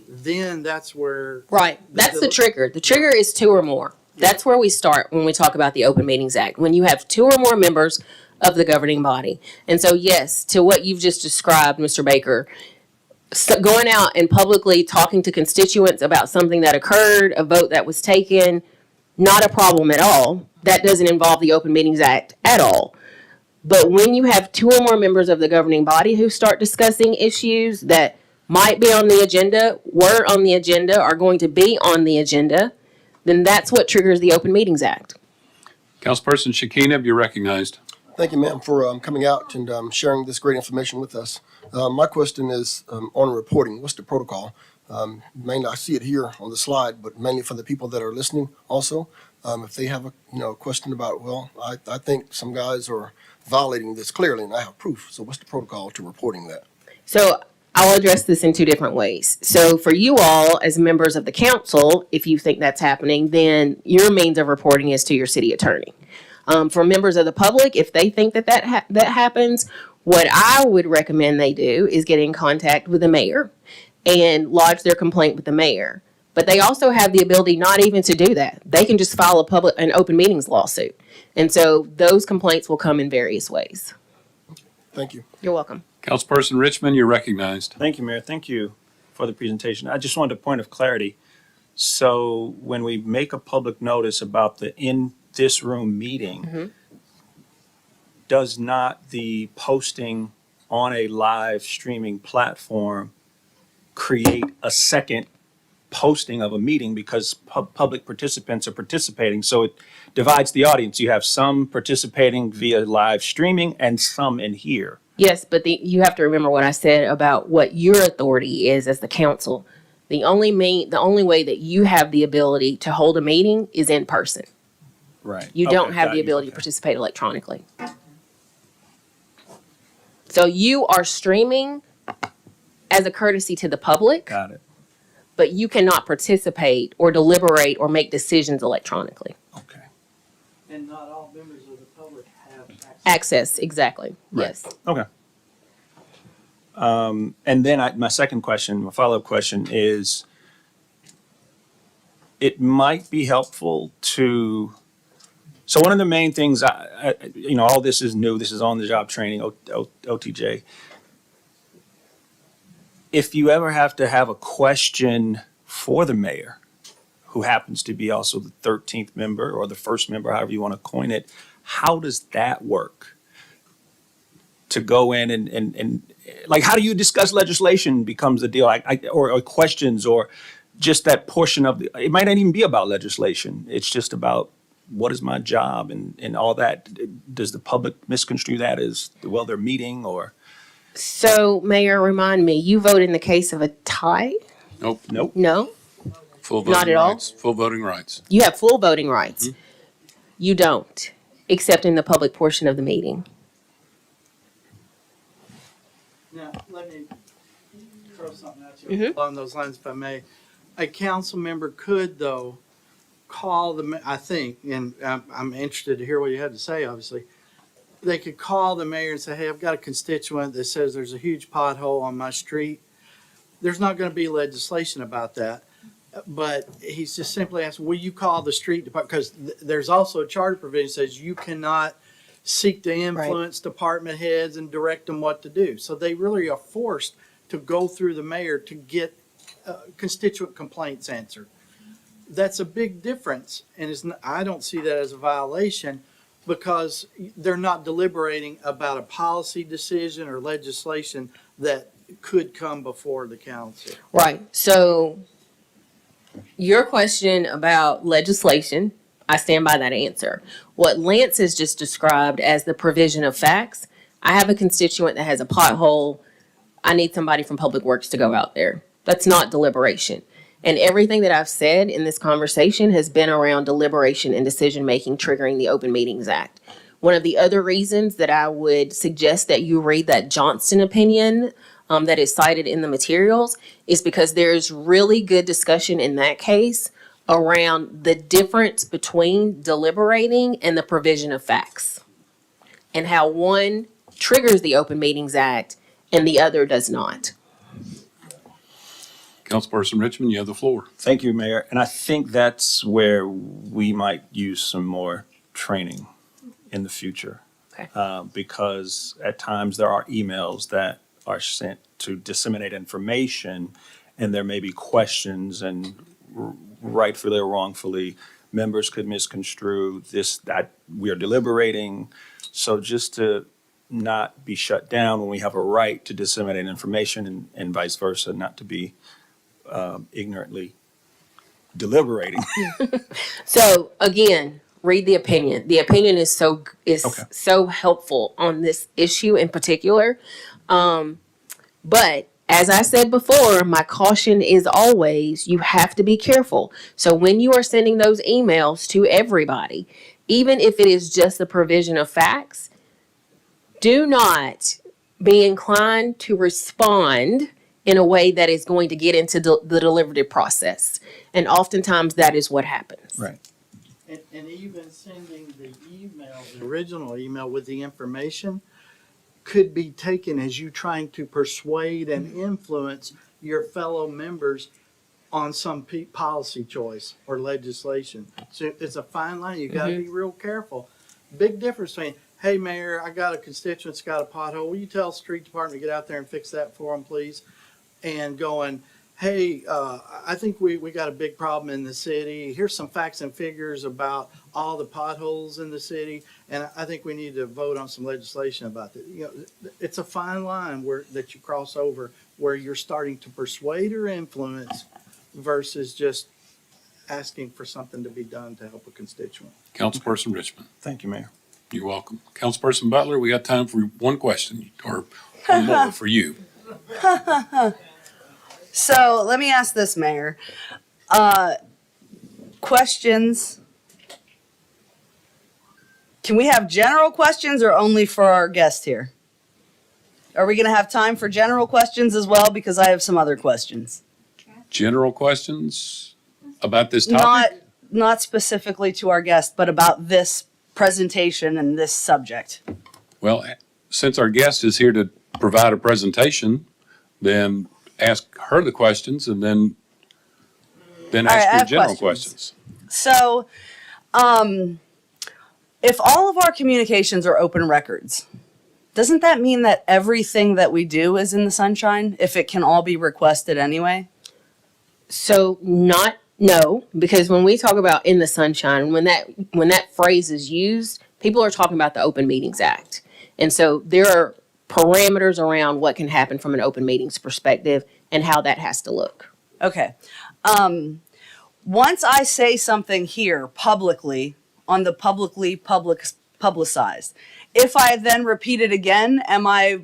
Then that's where... Right. That's the trigger. The trigger is 2 or more. That's where we start when we talk about the Open Meetings Act, when you have 2 or more members of the governing body. And so, yes, to what you've just described, Mr. Baker, going out and publicly talking to constituents about something that occurred, a vote that was taken, not a problem at all. That doesn't involve the Open Meetings Act at all. But when you have 2 or more members of the governing body who start discussing issues that might be on the agenda, were on the agenda, are going to be on the agenda, then that's what triggers the Open Meetings Act. Councilperson Shekinah, you're recognized. Thank you, ma'am, for coming out and sharing this great information with us. My question is on reporting. What's the protocol? Mainly, I see it here on the slide, but mainly for the people that are listening also. If they have a question about, well, I think some guys are violating this clearly, and I have proof. So what's the protocol to reporting that? So I'll address this in two different ways. So for you all, as members of the council, if you think that's happening, then your means of reporting is to your city attorney. For members of the public, if they think that that happens, what I would recommend they do is get in contact with the mayor and lodge their complaint with the mayor. But they also have the ability not even to do that. They can just file an open meetings lawsuit. And so those complaints will come in various ways. Thank you. You're welcome. Councilperson Richmond, you're recognized. Thank you, Mayor. Thank you for the presentation. I just wanted a point of clarity. So when we make a public notice about the in this room meeting, does not the posting on a live streaming platform create a second posting of a meeting because public participants are participating? So it divides the audience. You have some participating via live streaming and some in here. Yes, but you have to remember what I said about what your authority is as the council. The only way that you have the ability to hold a meeting is in person. Right. You don't have the ability to participate electronically. So you are streaming as a courtesy to the public, Got it. but you cannot participate or deliberate or make decisions electronically. Okay. And not all members of the public have Access, exactly. Right. Yes. Okay. And then my second question, my follow-up question is, it might be helpful to, so one of the main things, all this is new, this is on-the-job training, OTJ. If you ever have to have a question for the mayor, who happens to be also the 13th member or the first member, however you want to coin it, how does that work? To go in and like, how do you discuss legislation becomes a deal, or questions, or just that portion of it might not even be about legislation. It's just about what is my job and all that. Does the public misconstrue that as, well, they're meeting or? So, Mayor, remind me, you vote in the case of a tie? Nope. No? Full Not voting at all? rights. Full voting rights. You have full voting rights. You don't, except in the public portion of the meeting. Now, let me throw something at you along those lines, if I may. A council member could, though, call I think, and I'm interested to hear what you had to say, obviously. They could call the mayor and say, hey, I've got a constituent that says there's a huge pothole on my street. There's not going to be legislation about that. But he's just simply asking, will you call the street department? Because there's also a charter provision that says you cannot seek to influence department heads and direct them what to do. So they really are forced to go through the mayor to get constituent complaints answered. That's a big difference, and I don't see that as a violation because they're not deliberating about a policy decision or legislation that could come before the council. Right. So your question about legislation, I stand by that answer. What Lance has just described as the provision of facts, I have a constituent that has a pothole. I need somebody from Public Works to go out there. That's not deliberation. And everything that I've said in this conversation has been around deliberation and decision-making triggering the Open Meetings Act. One of the other reasons that I would suggest that you read that Johnston opinion that is cited in the materials is because there's really good discussion in that case around the difference between deliberating and the provision of facts and how one triggers the Open Meetings Act and the other does not. Councilperson Richmond, you have the floor. Thank you, Mayor. And I think that's where we might use some more training in the future. Okay. Because at times there are emails that are sent to disseminate information, and there may be questions, and rightfully or wrongfully, members could misconstrue this, that we are deliberating. So just to not be shut down when we have a right to disseminate information and vice versa, not to be ignorantly deliberating. So again, read the opinion. The opinion is so helpful on this issue in particular. But as I said before, my caution is always you have to be careful. So when you are sending those emails to everybody, even if it is just the provision of facts, do not be inclined to respond in a way that is going to get into the deliberative process. And oftentimes that is what happens. Right. And even sending the email, the original email with the information, could be taken as you trying to persuade and influence your fellow members on some policy choice or legislation. So it's a fine line. You got to be real careful. Big difference between, hey, Mayor, I got a constituent's got a pothole. Will you tell the street department to get out there and fix that for them, please? And going, hey, I think we got a big problem in the city. Here's some facts and figures about all the potholes in the city, and I think we need to vote on some legislation about that. You know, it's a fine line that you cross over where you're starting to persuade or influence versus just asking for something to be done to help a constituent. Councilperson Richmond. Thank you, Mayor. You're welcome. Councilperson Butler, we got time for one question or one more for you. So let me ask this, Mayor. Questions. Can we have general questions or only for our guest here? Are we going to have time for general questions as well? Because I have some other questions. General questions about this topic? Not specifically to our guest, but about this presentation and this subject. Well, since our guest is here to provide a presentation, then ask her the questions and then All right, ask I your have general questions. questions. So, if all of our communications are open records, doesn't that mean that everything that we do is in the sunshine if it can all be requested anyway? So no, because when we talk about in the sunshine, when that phrase is used, people are talking about the Open Meetings Act. And so there are parameters around what can happen from an open meetings perspective and how that has to look. Okay. Once I say something here publicly on the publicized, if I then repeat it again, am I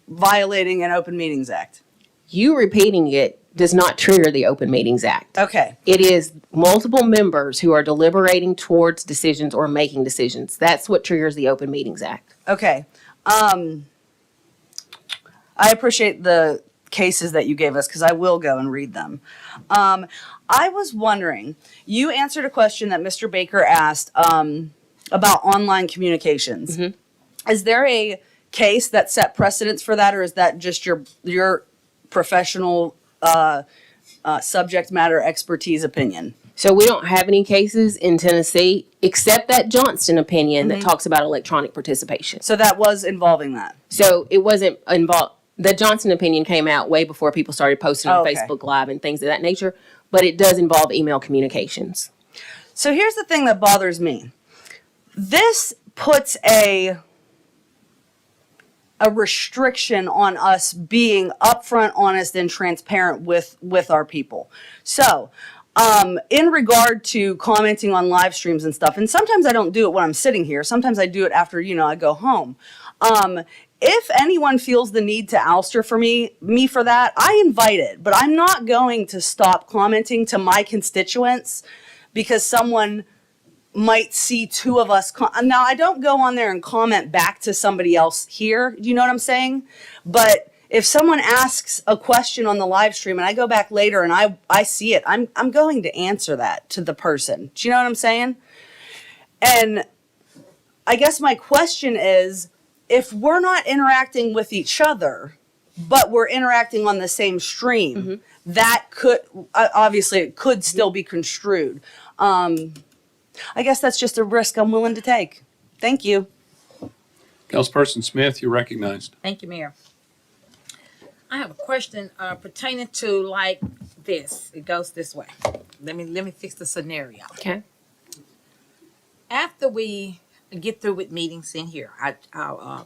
violating an Open Meetings Act? You repeating it does not trigger the Open Meetings Act. Okay. It is multiple members who are deliberating towards decisions or making decisions. That's what triggers the Open Meetings Act. Okay. I appreciate the cases that you gave us because I will go and read them. I was wondering, you answered a question that Mr. Baker asked about online communications. Mm-hmm. Is there a case that set precedence for that, or is that just your professional subject matter expertise opinion? So we don't have any cases in Tennessee except that Johnston opinion that talks about electronic participation. So that was involving that. So it wasn't involved. The Johnson opinion came out way before people started posting on Okay. Facebook Live and things of that nature, but it does involve email communications. So here's the thing that bothers me. This puts a restriction on us being upfront, honest, and transparent with our people. So, in regard to commenting on live streams and stuff, and sometimes I don't do it when I'm sitting here. Sometimes I do it after, I go home. If anyone feels the need to ouster for me for that, I invite it. But I'm not going to stop commenting to my constituents because someone might see two of us. Now, I don't go on there and comment back to somebody else here. Do you know what I'm saying? But if someone asks a question on the live stream and I go back later and I see it, I'm going to answer that to the person. Do you know what I'm saying? And I guess my question is, if we're not interacting with each other, but we're interacting on the same stream, that could, obviously it could still be construed. I guess that's just a risk I'm willing to take. Thank you. Councilperson Smith, you're recognized. Thank you, Mayor. I have a question pertaining to like this. It goes this way. Let me fix the scenario. Okay. After we get through with meetings in here, our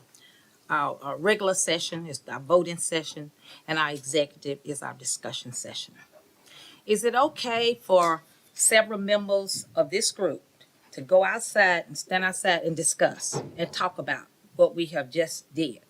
regular session is our voting session, and our executive is our discussion session. Is it okay for several members of this group to go outside and stand outside and discuss and talk about what we have just did?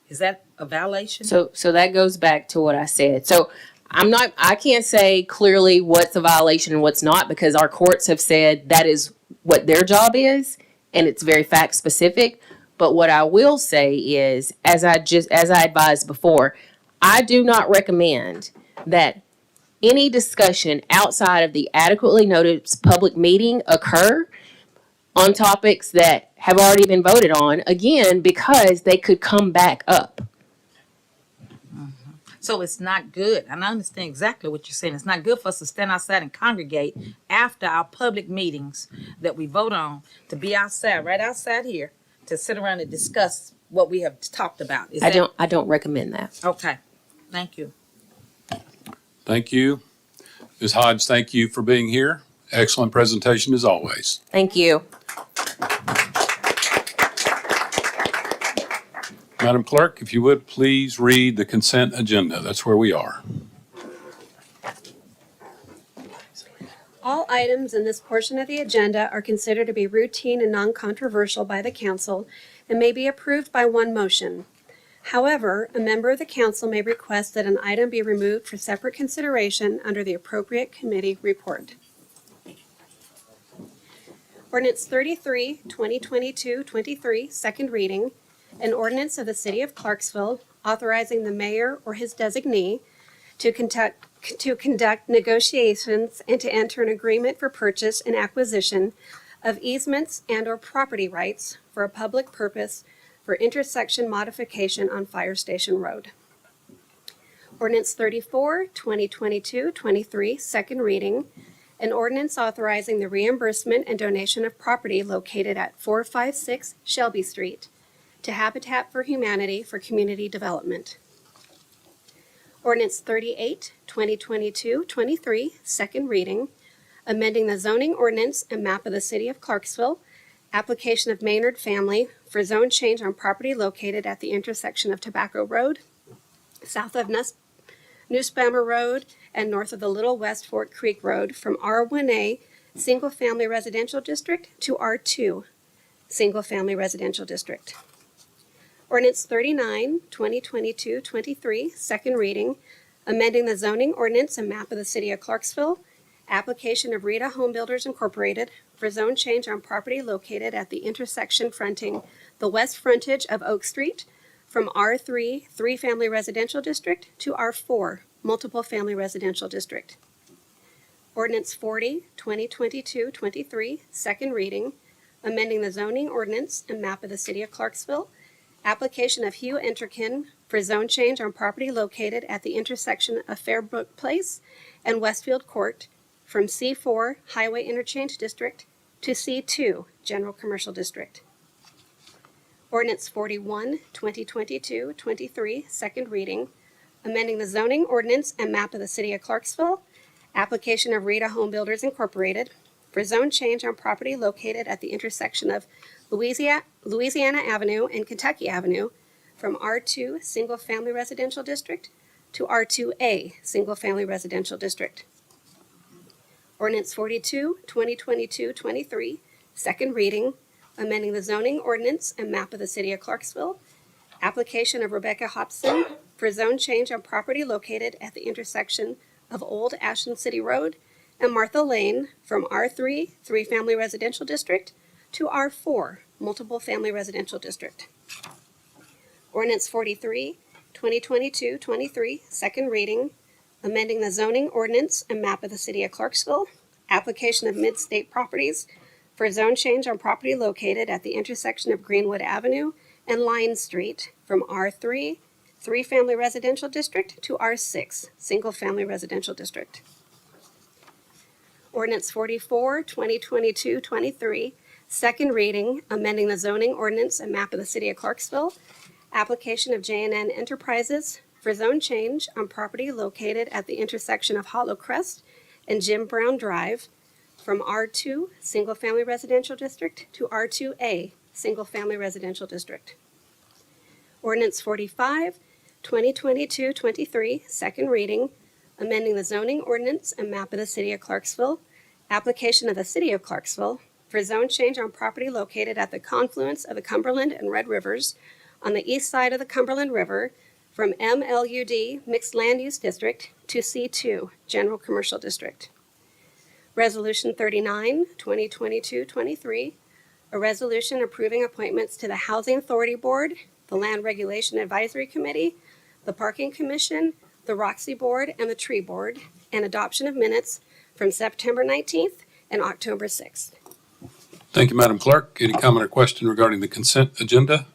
Is that a violation? So that goes back to what I said. So I can't say clearly what's a violation and what's not, because our courts have said that is what their job is, and it's very fact specific. But what I will say is, as I advised before, I do not recommend that any discussion outside of the adequately noticed public meeting occur on topics that have already been voted on, again, because they could come back up. So it's not good, and I understand exactly what you're saying. It's not good for us to stand outside and congregate after our public meetings that we vote on, to be outside, right outside here, to sit around and discuss what we have talked about. I don't recommend that. Okay, thank you. Thank you. Ms. Hodge, thank you for being here. Excellent presentation as always. Thank you. Madam Clerk, if you would, please read the consent agenda. That's where we are. All items in this portion of the agenda are considered to be routine and non-controversial by the council and may be approved by one motion. However, a member of the council may request that an item be removed for separate consideration under the appropriate committee report. Ordinance 33, 2022-23, second reading. An ordinance of the City of Clarksville authorizing the mayor or his designee to conduct negotiations and to enter an agreement for purchase and acquisition of easements and/or property rights for a public purpose for intersection modification on Fire Station Road. Ordinance 34, 2022-23, second reading. An ordinance authorizing the reimbursement and donation of property located at 456 Shelby Street to Habitat for Humanity for community development. Ordinance 38, 2022-23, second reading, amending the zoning ordinance and map of the City of Clarksville, application of Maynard family for zone change on property located at the intersection of Tobacco Road, south of Nussbaumer Road, and north of the Little West Fork Creek Road from R1A, Single Family Residential District, to R2, Single Family Residential District. Ordinance 39, 2022-23, second reading, amending the zoning ordinance and map of the City of Clarksville, application of Rita Home Builders Incorporated for zone change on property located at the intersection fronting the west frontage of Oak Street from R3, three-family residential district, to R4, multiple family residential district. Ordinance 40, 2022-23, second reading, amending the zoning ordinance and map of the City of Clarksville, application of Hugh Enterkin for zone change on property located at the intersection of Fairbrook Place and Westfield Court from C4 Highway Interchange District to C2 General Commercial District. Ordinance 41, 2022-23, second reading, amending the zoning ordinance and map of the City of Clarksville, application of Rita Home Builders Incorporated for zone change on property located at the intersection of Louisiana Avenue and Kentucky Avenue from R2 Single Family Residential District to R2A Single Family Residential District. Ordinance 42, 2022-23, second reading, amending the zoning ordinance and map of the City of Clarksville, application of Rebecca Hobson for zone change on property located at the intersection of Old Ashland City Road and Martha Lane from R3 three-family residential district to R4 multiple family residential district. Ordinance 43, 2022-23, second reading, amending the zoning ordinance and map of the City of Clarksville, application of Mid-State Properties for zone change on property located at the intersection of Greenwood Avenue and Line Street from R3, three-family residential district to R6, single-family residential district. Ordinance 44, 2022-23, second reading, amending the zoning ordinance and map of the City of Clarksville, application of J&N Enterprises for zone change on property located at the intersection of Hollow Crest and Jim Brown Drive from R2, single-family residential district to R2A, single-family residential district. Ordinance 45, 2022-23, second reading, amending the zoning ordinance and map of the City of Clarksville, application of the City of Clarksville for zone change on property located at the confluence of the Cumberland and Red Rivers on the east side of the Cumberland River from MLUD Mixed Land Use District to C2 General Commercial District. Resolution 39, 2022-23, a resolution approving appointments to the Housing Authority Board, the Land Regulation Advisory Committee, the Parking Commission, the Roxy Board, and the Tree Board, and adoption of minutes from September 19th and October 6th. Thank you, Madam Clerk. Any comment or question regarding the consent agenda?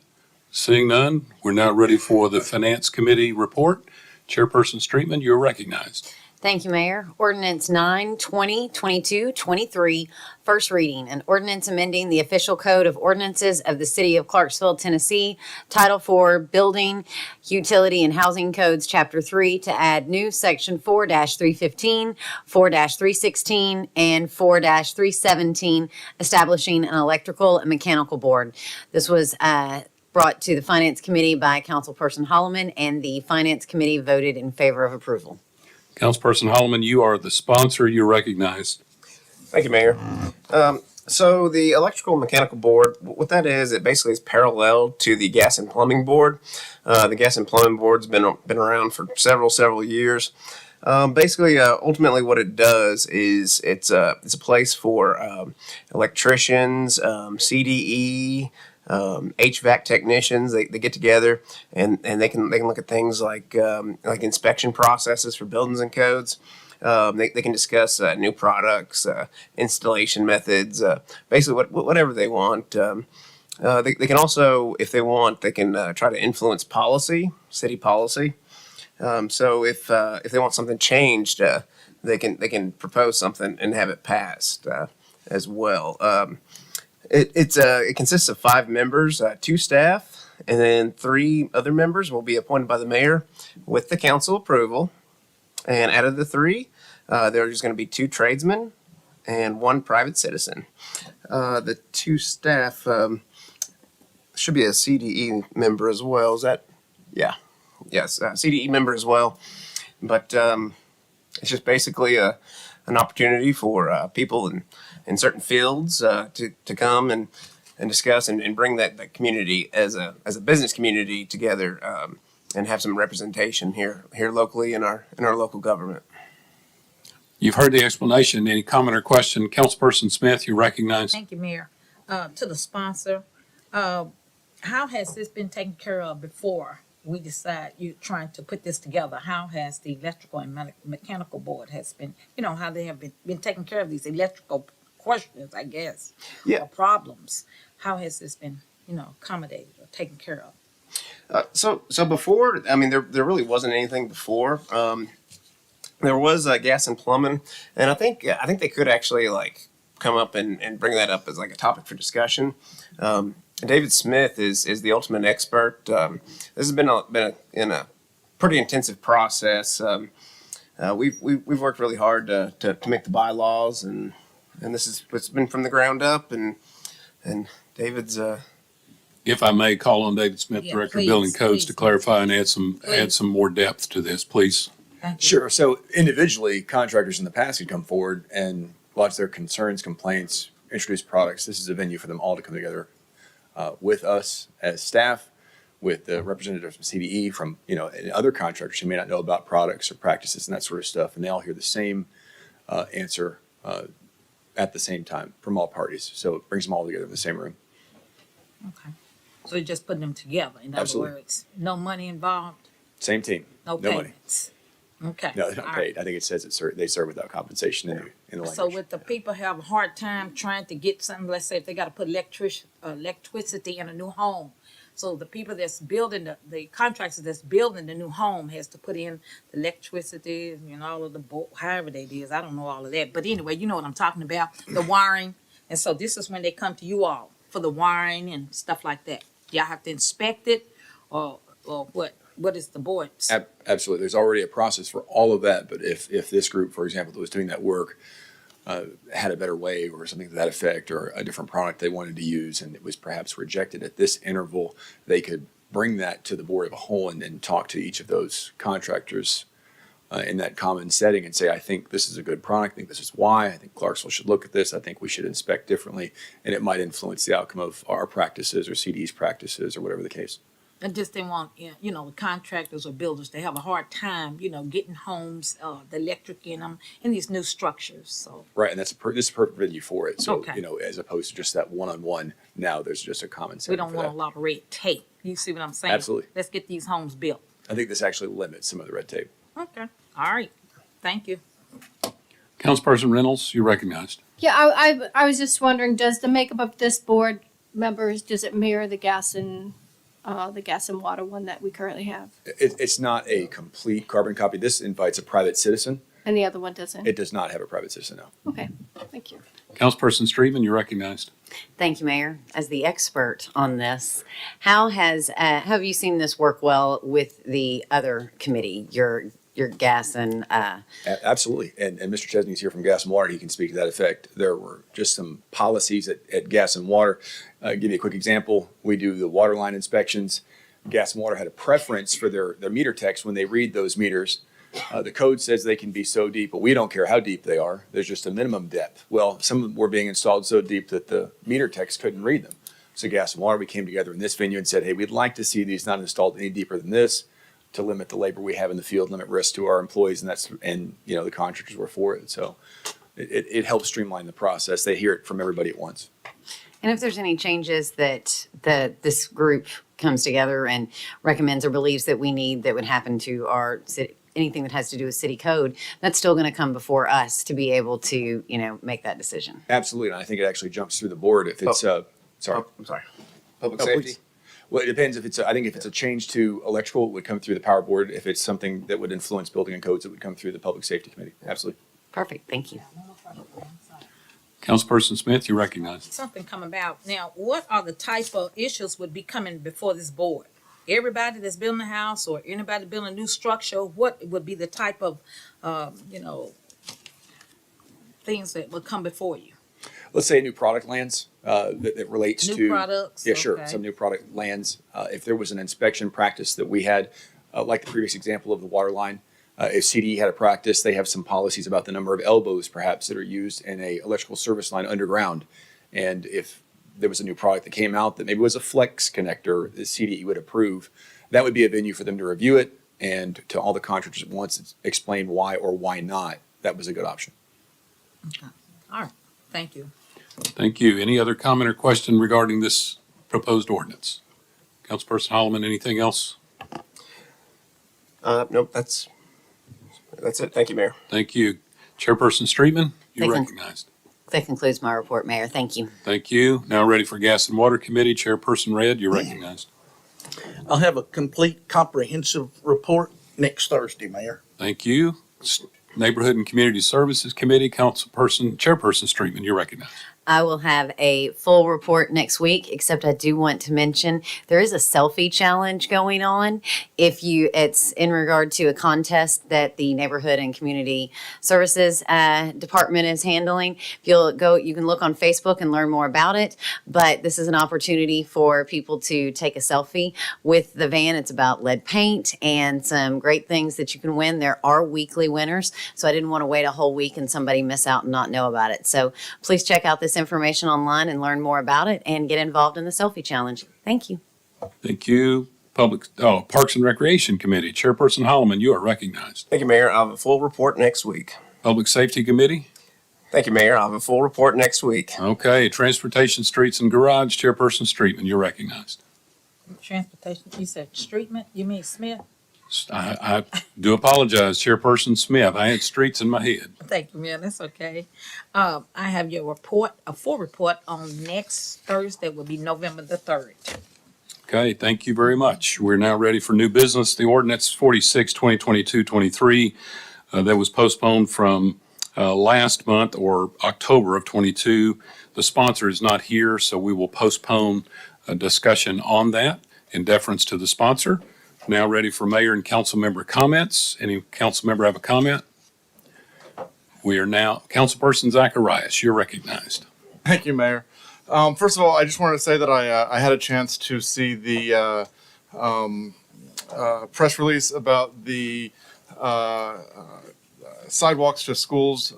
Seeing none, we're now ready for the Finance Committee report. Chairperson Streetman, you're recognized. Thank you, Mayor. Ordinance 9, 2022, 23, first reading. An ordinance amending the official code of ordinances of the city of Clarksville, Tennessee, Title 4, Building, Utility, and Housing Codes, Chapter 3, to add new Section 4-315, 4-316, and 4-317, establishing an electrical and mechanical board. This was brought to the Finance Committee by Councilperson Holloman, and the Finance Committee voted in favor of approval. Councilperson Holloman, you are the sponsor. You're recognized. Thank you, Mayor. So the electrical and mechanical board, what that is, it basically is parallel to the gas and plumbing board. The gas and plumbing board's been around for several years. Ultimately what it does is it's a place for electricians, CDE, HVAC technicians. They get together and they can look at things like inspection processes for buildings and codes. They can discuss new products, installation methods, basically whatever they want. They can also, if they want, they can try to influence policy, city policy. So if they want something changed, they can propose something and have it passed as well. It consists of 5 members, 2 staff, and then 3 other members will be appointed by the mayor with the council approval. And out of the 3, there's going to be 2 tradesmen and 1 private citizen. The 2 staff should be a CDE member as well. Is that? Yeah. Yes, CDE member as well. But it's just basically an opportunity for people in certain fields to come and discuss and bring that community as a business community together and have some representation here locally in our local government. You've heard the explanation. Any comment or question? Councilperson Smith, you recognize. Thank you, Mayor. To the sponsor, how has this been taken care of before we decide you're trying to put this together? How has the electrical and mechanical board has been, how they have been taking care of these electrical questions, I guess, or problems? How has this been, accommodated or taken care of? So before, I mean, there really wasn't anything before. There was gas and plumbing, and I think they could actually come up and bring that up as a topic for discussion. David Smith is the ultimate expert. This has been a pretty intensive process. We've worked really hard to make the bylaws, and it's been from the ground up. And David's. If I may call on David Smith, Yeah, Director of please, Building Codes, please. to clarify and add some more depth to this, please. Thank you. Sure. So individually, contractors in the past could come forward and lodge their concerns, complaints, introduce products. This is a venue for them all to come together with us as staff, with the representatives from CDE, from and other contractors who may not know about products or practices and that sort of stuff, and they all hear the same answer at the same time from all parties. So it brings them all together in the same room. Okay. So you're just putting them together. In Absolutely. other words, no money involved, Same team. no money. payments. Okay. No, they're not All paid. I think it says they serve without compensation in the language. So with the people have a hard time trying to get something, let's say if they got to put electricity in a new home. So the people that's building the contractors that's building the new home has to put in the electricity and all of the however they is. I don't know all of that. But anyway, you know what I'm talking about, the wiring. And so this is when they come to you all for the wiring and stuff like that. Y'all have to inspect it or what? What is the board's? Absolutely. There's already a process for all of that. But if this group, for example, that was doing that work had a better way or something to that effect, or a different product they wanted to use and it was perhaps rejected at this interval, they could bring that to the board of a whole and then talk to each of those contractors in that common setting and say, I think this is a good product. I think this is why. I think Clarksville should look at this. I think we should inspect differently. And it might influence the outcome of our practices or CD's practices or whatever the case. I just didn't want, you know, contractors or builders to have a hard time, you know, getting homes, the electric in them, in these new structures, so. Right, and this is a perfect venue for it. So, Okay. you know, as opposed to just that one-on-one, now there's just a common sense We don't for want a that. lot of red tape. You see what I'm saying? Absolutely. Let's get these homes built. I think this actually limits some of the red tape. Okay, all right. Thank you. Councilperson Reynolds, you're recognized. Yeah, I was just wondering, does the makeup of this board members, does it mirror the gas and water one that we currently have? It's not a complete carbon copy. This invites a private citizen. And the other one doesn't? It does not have a private citizen, no. Okay, thank you. Councilperson Streetman, you're recognized. Thank you, Mayor. As the expert on this, how have you seen this work well with the other committee, your gas and, Absolutely. And Mr. Chesney's here from Gas and Water. He can speak to that effect. There were just some policies at Gas and Water. Give you a quick example. We do the water line inspections. Gas and Water had a preference for their meter techs when they read those meters. The code says they can be so deep, but we don't care how deep they are. There's just a minimum depth. Well, some of them were being installed so deep that the meter techs couldn't read them. So Gas and Water, we came together in this venue and said, hey, we'd like to see these not installed any deeper than this to limit the labor we have in the field, limit risk to our employees, and you know, the contractors were for it. So it helps streamline the process. They hear it from everybody at once. and if there's any changes that this group comes together and recommends or believes that we need that would happen to our city, anything that has to do with city code, that's still going to come before us to be able to, you know, make that decision. Absolutely, and I think it actually jumps through the board if it's, sorry. I'm sorry. Public Oh, safety. please. Well, it depends if I think if it's a change to electrical, it would come through the power board. If it's something that would influence building and codes, it would come through the public safety committee. Absolutely. Perfect. Thank you. Councilperson Smith, you're recognized. Something come about. Now, what are the type of issues would be coming before this board? Everybody that's building a house or anybody building a new structure, what would be the type of, things that would come before you? Let's say a new product lands that relates to. New products? Yeah, sure. Okay. Some new product lands. If there was an inspection practice that we had, like the previous example of the water line, if CDE had a practice, they have some policies about the number of elbows perhaps that are used in a electrical service line underground. And if there was a new product that came out that maybe was a flex connector that CDE would approve, that would be a venue for them to review it and to all the contractors at once explain why or why not that was a good option. All right, thank you. Thank you. Any other comment or question regarding this proposed ordinance? Councilperson Holloman, anything else? Nope, that's it. Thank you, Mayor. Thank you. Chairperson Streetman, you're Thank you. recognized. That concludes my report, Mayor. Thank you. Thank you. Now ready for Gas and Water Committee. Chairperson Red, you're recognized. I'll have a complete comprehensive report next Thursday, Mayor. Thank you. Neighborhood and Community Services Committee, Chairperson Streetman, you're recognized. I will have a full report next week, except I do want to mention there is a selfie challenge going on. It's in regard to a contest that the Neighborhood and Community Services Department is handling. If you'll go, you can look on Facebook and learn more about it. But this is an opportunity for people to take a selfie with the van. It's about lead paint and some great things that you can win. There are weekly winners, so I didn't want to wait a whole week and somebody miss out and not know about it. So please check out this information online and learn more about it and get involved in the selfie challenge. Thank you. Thank you. Parks and Recreation Committee, Chairperson Holloman, you are recognized. Thank you, Mayor. I'll have a full report next week. Public Safety Committee. Thank you, Mayor. I'll have a full report next week. Okay. Transportation, Streets and Garage, Chairperson Streetman, you're recognized. Transportation, you said Streetman, you mean Smith? I do apologize, Chairperson Smith. I had streets in my head. Thank you, Mayor, that's okay. I have your report, a full report on next Thursday, will be November the 3rd. Okay, thank you very much. We're now ready for new business. The ordinance 46, 2022-23 that was postponed from last month or October of 22. The sponsor is not here, so we will postpone a discussion on that in deference to the sponsor. Now ready for mayor and council member comments. Any council member have a comment? We are now, Councilperson Zacharias, you're recognized. Thank you, Mayor. First of all, I just wanted to say that I had a chance to see the press release about the sidewalks to schools.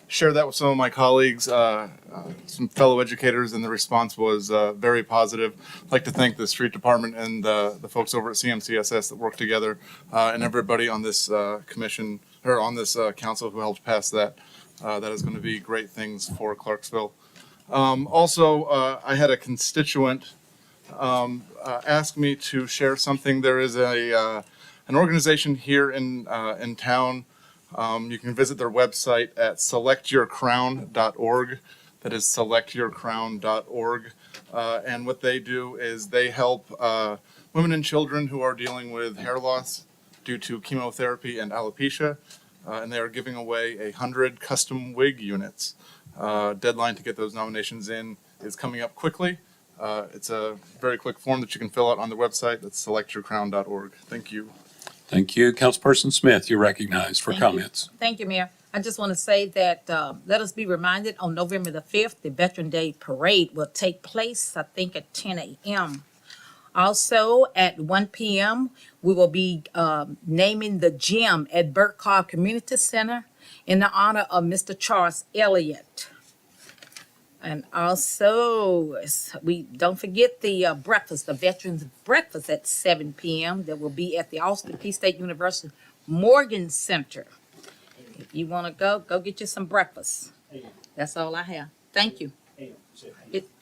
shared that with some of my colleagues, some fellow educators, and the response was very positive. I'd like to thank the street department and the folks over at CMCSS that worked together, and everybody on this commission, or on this council who helped pass that. That is going to be great things for Clarksville. Also, I had a constituent ask me to share something. There is an organization here in town. You can visit their website at selectyourcrown.org. That is selectyourcrown.org. And what they do is they help women and children who are dealing with hair loss due to chemotherapy and alopecia. And they are giving away 100 custom wig units. Deadline to get those nominations in is coming up quickly. It's a very quick form that you can fill out on the website. That's selectyourcrown.org. Thank you. Thank you. Councilperson Smith, you're recognized for comments. Thank you, Mayor. I just want to say that let us be reminded on November the 5th, the Veteran Day Parade will take place, I think, at 10 a.m. Also, at 1 p.m., we will be naming the gym at Burt Carr Community Center in the honor of Mr. Charles Elliott. And also, we don't forget the breakfast, the Veterans Breakfast at 7 p.m. that will be at the Austin Peay State University Morgan Center. If you want to go get you some breakfast. That's all I have. Thank you.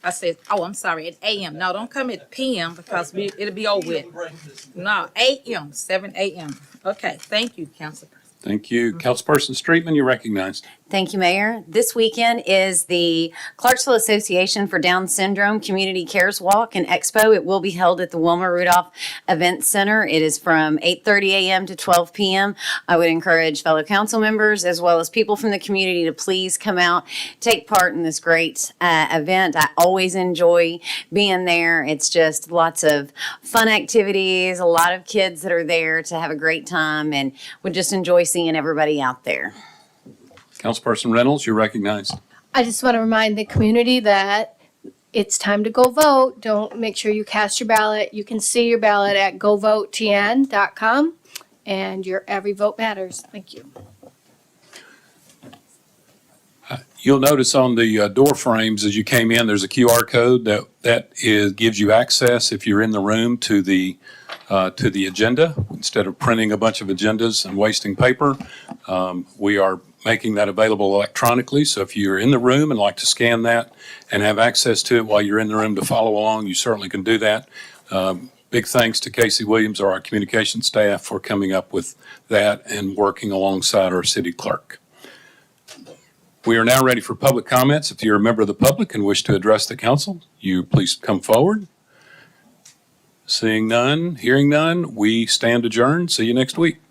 I said, oh, I'm sorry, at a.m. No, don't come at p.m. because it'll be over with. No, 8 a.m., 7 a.m. Okay, thank you, Councilor. Thank you. Councilperson Streetman, you're recognized. Thank you, Mayor. This weekend is the Clarksville Association for Down Syndrome Community Cares Walk and Expo. It will be held at the Wilma Rudolph Event Center. It is from 8:30 a.m. to 12 p.m. I would encourage fellow council members as well as people from the community to please come out, take part in this great event. I always enjoy being there. It's just lots of fun activities, a lot of kids that are there to have a great time, and would just enjoy seeing everybody out there. Councilperson Reynolds, you're recognized. I just want to remind the community that it's time to go vote. Don't make sure you cast your ballot. You can see your ballot at govototn.com, and your every vote matters. Thank you. You'll notice on the door frames as you came in, there's a QR code gives you access if you're in the room to the agenda. Instead of printing a bunch of agendas and wasting paper, we are making that available electronically. So if you're in the room and like to scan that and have access to it while you're in the room to follow along, you certainly can do that. Big thanks to Casey Williams, our communication staff, for coming up with that and working alongside our city clerk. We are now ready for public comments. If you're a member of the public and wish to address the council, you please come forward. Seeing none, hearing none, we stand adjourned. See you next week.